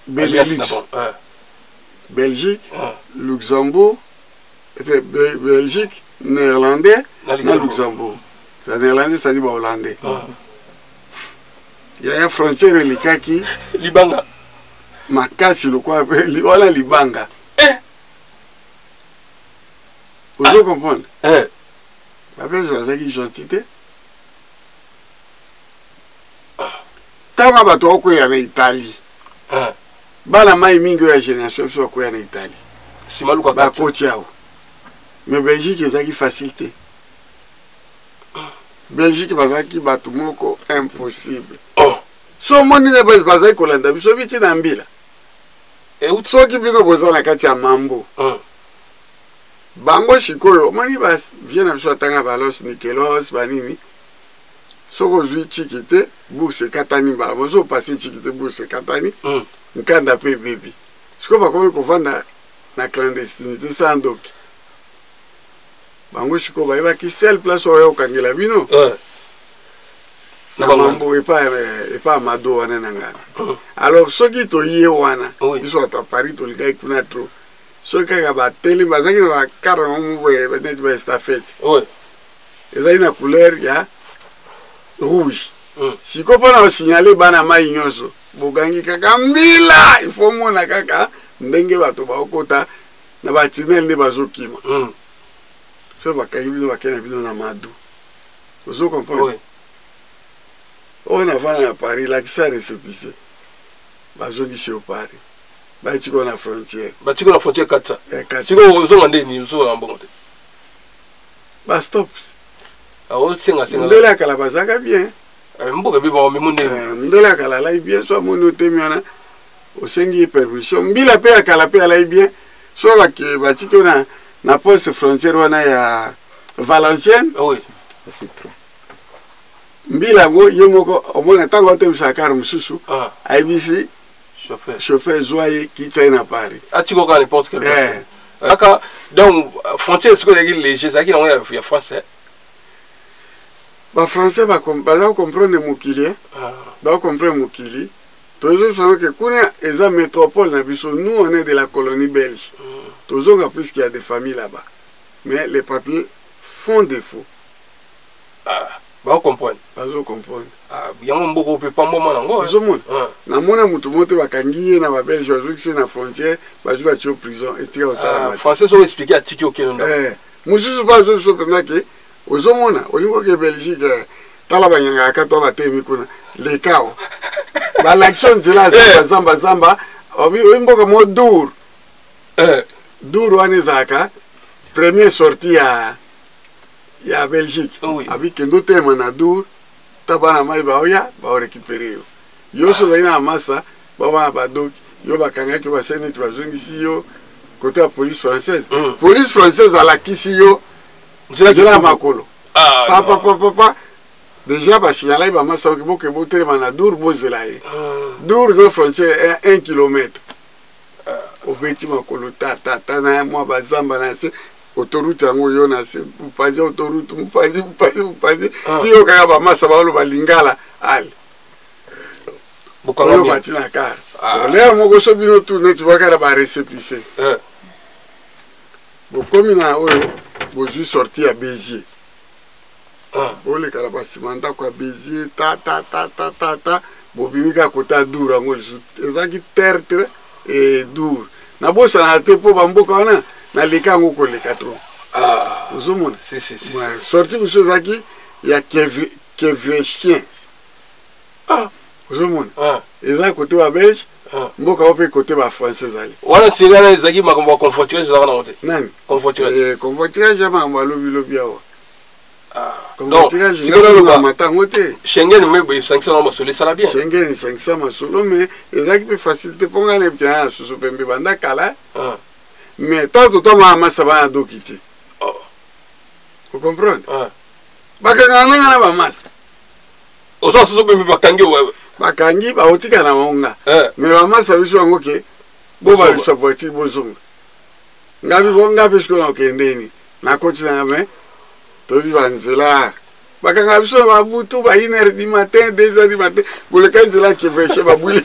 Benelux Belgique Luxembourg Belgique néerlandais na Luxembourg c'est néerlandais ça dit ba hollandais il y a une frontière likaki libanga makasi lokwa wala libanga vous comprenez babelge bazaki gentité tanga bato okoya na Italie bana mai mingi ya génération so okoya na Italie simaluka bakoti yao mais Belgique ezaki facilité Belgique bazaki bato moko impossible so moni ne bazaki kolanda biso biti na mbila soki biko boza na kati ya mambo bango sikoyo moni bas viena biso atanga balos nikelos banini soko zui chikite bourse katani ba bozo passer chikite bourse katani nkanda pe baby siko bakomi kovanda na clandestinité sans doc bango siko ba ki seule place oyo kangela bino na mambo epa mado wana nangana alors soki to ye wana biso ta Paris to likai kuna tro soki ka ba tele bazaki ba karamo mwe peut-être ba stafette ezali na couleur ya rouge siko pona signaler bana mai nyoso bogangi kaka mbila il faut mona kaka ndenge bato ba okota na ba tunnel ne bazokima so bakangi bino bakena bino na madu ozo comprendre on a vendu à Paris, là, qui s'est récépissé. Bazoni chez au Paris. Bah, tu connais la frontière. Bah, tu connais la frontière 4. Tu connais aux hommes ni aux hommes en bon. Bah, stop. Ah, on sait nga. Ndela Kalabazaka bien. Mboka bibo mi munde. Ndela Kalala bien, soit monoté miana. Au sengi permission. Mbila pe à Kalapé à bien. Soit là qui bah, tu connais na poste frontière wana ya Valenciennes. Oui. Mbila ngo yemoko omona tango te msakara msusu IBC chauffeur joyeux qui tient à Paris atiko ka n'importe quel aka donc frontière ce que léger ça qui non ya français Français va comprendre mokili va comprendre mokili toujours savons que kuna eza métropole na biso nous on est de la colonie belge toujours plus qu'il y a des familles là-bas mais les papiers font défaut va comprendre yango mboko pe pambo mwana ngo zomona na mona mutu moto bakangiye na ba belge bazukise na frontière bazu ba tio prison estika osala français so expliquer à tiki okeno mususu ba zo so penake ozomona olingo ke Belgique tala banyanga akato batemi kuna le kao ba l'action zela zamba obi mboka mo dur wana zaka premier sortie ya Belgique abi kendo tema na dur tabana mai ba oya ba récupérer yo so na massa ba ba donc yo bakanga ki ba sene tu bazongisi yo côté la police française à la kisi yo zela makolo papa déjà ba signala ba massa ki boke botere mana dur bozela e dur de frontière 1 km au petit makolo ta na moi bazamba na se autoroute yango yo na se paji autoroute paji ti yo kaka ba massa ba lo balingala ali bokanga bati na car le moko so bino tu ne tu va kara ba récépissé bokomi na oyo bozu sorti ya Béziers bole kala ba simanda kwa Béziers ta bobimika kota dura ngo ezaki terre et dur na bosa na te po bamboka wana na leka ngo ko leka trop uzomona si sorti muso zaki ya Kevrechien uzomona eza côté ba belge mboka ope côté ba français zali wana sirana ezaki makombo confortirage za wana wote nani confortirage ya mambo lobi awa donc sikolo ba matango te Schengen mebe sanction na masolo sala bien Schengen sanction masolo mais ezaki pe facilité ponga le bien susu pembe banda kala mais tant ma massa ba dokiti vous comprenez bakanga na ba massa oso susu pembe bakangi wewe bakangi ba otika na monga mais ba massa biso ngo ke bo ba sa voiture bozonga ngabi bonga pesko na kendeni na koti na me to vivanzela bakanga biso ba butu ba 1h du matin 2h du matin pour le kanzela qui fait chez babuli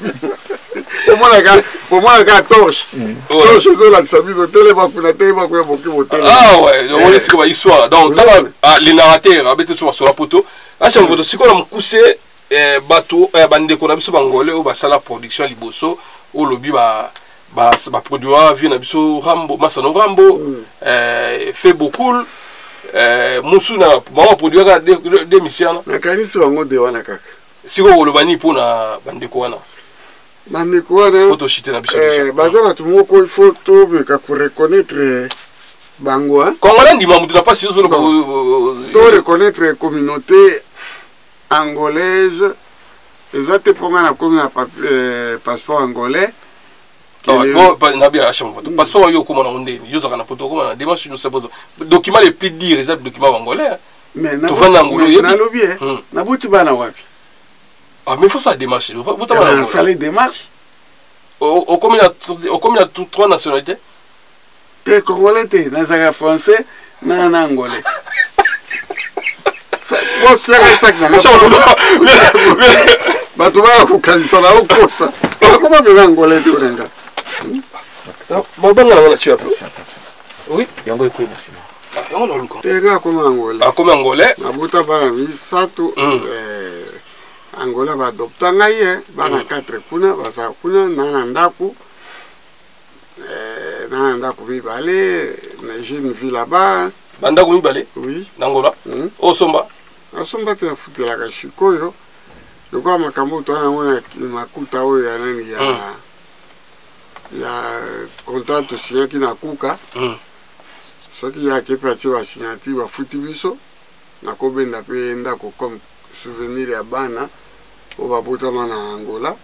pour moi ka torche zo la sabi do tele ba kuna te ba kuna boki botel ouais on est sur histoire donc les narrateurs abete sur la poto acha ngoto sikola mukuse bato bande ko na biso bangole o basala production liboso o lobi ba produire vie na biso Rambo Masano Rambo fait beaucoup musuna ba produire des missions na kanisi bango de wana kaka siko wolobani pona bande ko wana photo chité na biso baza batu moko il faut to ka ko reconnaître bango congolais ndima mutu na pasi zo to reconnaître communauté angolaise ezate ponga na komi na passeport angolais na bien acha moto passeport yo komona onde yo zaka na poto komona démarche nous suppose document les plus dire les documents angolais mais na lobi na buti bana wapi mais faut ça démarche ça les démarche au combien toutes trois nationalités te congolais te na zaka français na angolais moi faire ça na bato ba ku kanisa na okosa comment bien angolais te renga babanga na tu appelles oui yango eko yango na luka tega comme angolais comme angolais na buta bana misatu angola ba adopta ngai bana 4 kuna basa kuna na ndaku mibale na jeune ville là-bas bandako mibale oui nangola osomba asomba te futela ka shikoyo lokwa makambo to na mona makuta oyo ya nani ya contrat to signé ki na kuka soki ya ke pati wa signature ba futi biso na ko benda pe ndako comme souvenir ya bana o ba botama na Angola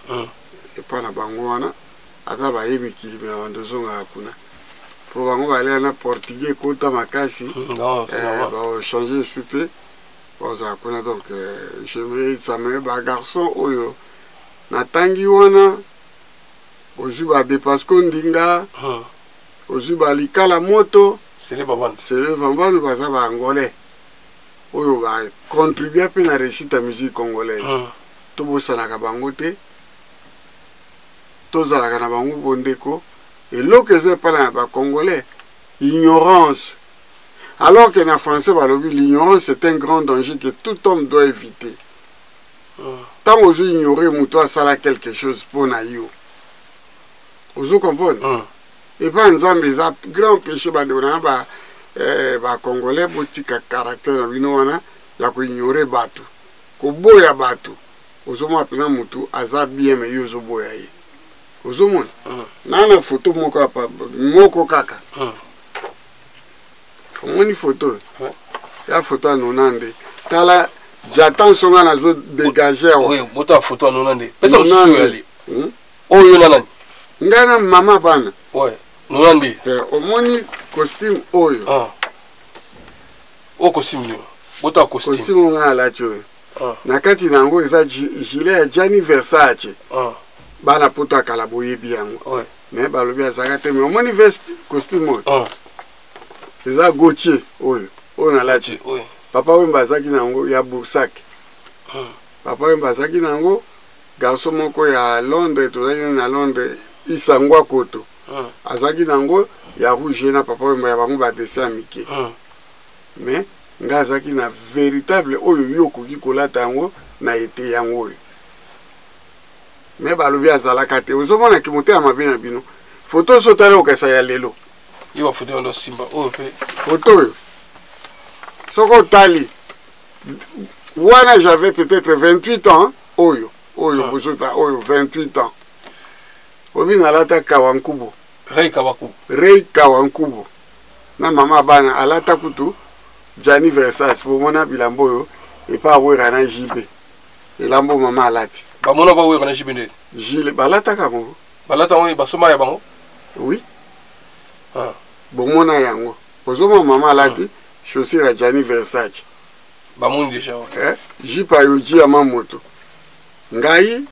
et pas na bango wana ata ba yebi kilime ya ndozonga kuna po bango bale na portugais kota makasi ba changer souté za kuna donc j'aimerais samer ba garçon oyo na tangi wana ozu ba dépasse kondinga ozu ba likala moto c'est les babans baza ba angolais oyo ba contribuer pe na réussite à musique congolaise to bosanaka bango te tozalaka na bango bondeko eloko eza epai na bacongolais ignorance alors que na français balobi l'ignorance est un grand danger que tout homme doit éviter tant ozo ignorer moto asala quelque chose mpo na yo ozo comprendre epa nzambe eza grand péché bandeko na bacongolais botika caractère na bino wana ya koignore bato koboya bato ozomona mpena motu aza bien me yo ozoboya ye ozomona nana foto moko kaka omoni foto ya foto ya nonande tala jatan songa nazo dégager oui moto ya foto ya nonande pesa mosusu yali oyo nanani ngai na mama bana ouais nonande omoni costume oyo o costume ni moto ya costume ngai alati oyo na kati na yango eza gilet ya Gianni Versace bana poto akala boyebi yango me balobi azalaka te me omoni veste costume oyo eza Gautier oyo nalati papa oyo bazalaki na yango ya Boursac papa oyo bazalaki na yango garçon moko ya Londres tozalaki na Londres isangwa koto azalaki na yango ya rouge na papa oyo ya bango badessin ya mike me nga azalaki na véritable oyo yo okoki kolata yango na ete yango oyo me balobi azalaka te ozomonaki motema mabe na bino foto oso tala okasa ya lelo yo bafoto yondo simba oyo pe foto oyo soko otali wana j'avais peut-être 28 ans oyo bosota oyo 28 ans obi nalata kawankubo Rei Kawankubo na mama bana alata kutu Gianni Versace bomona bilambo oyo epa awera na jibe elambo mama alati bamona ba wera na jibe nde jile balata kango balata oyo basoma ya bango oui bomona yango ozoma mama alati chaussure ya Gianni Versace bamoni déjà jipa yoji ya mamoto ngai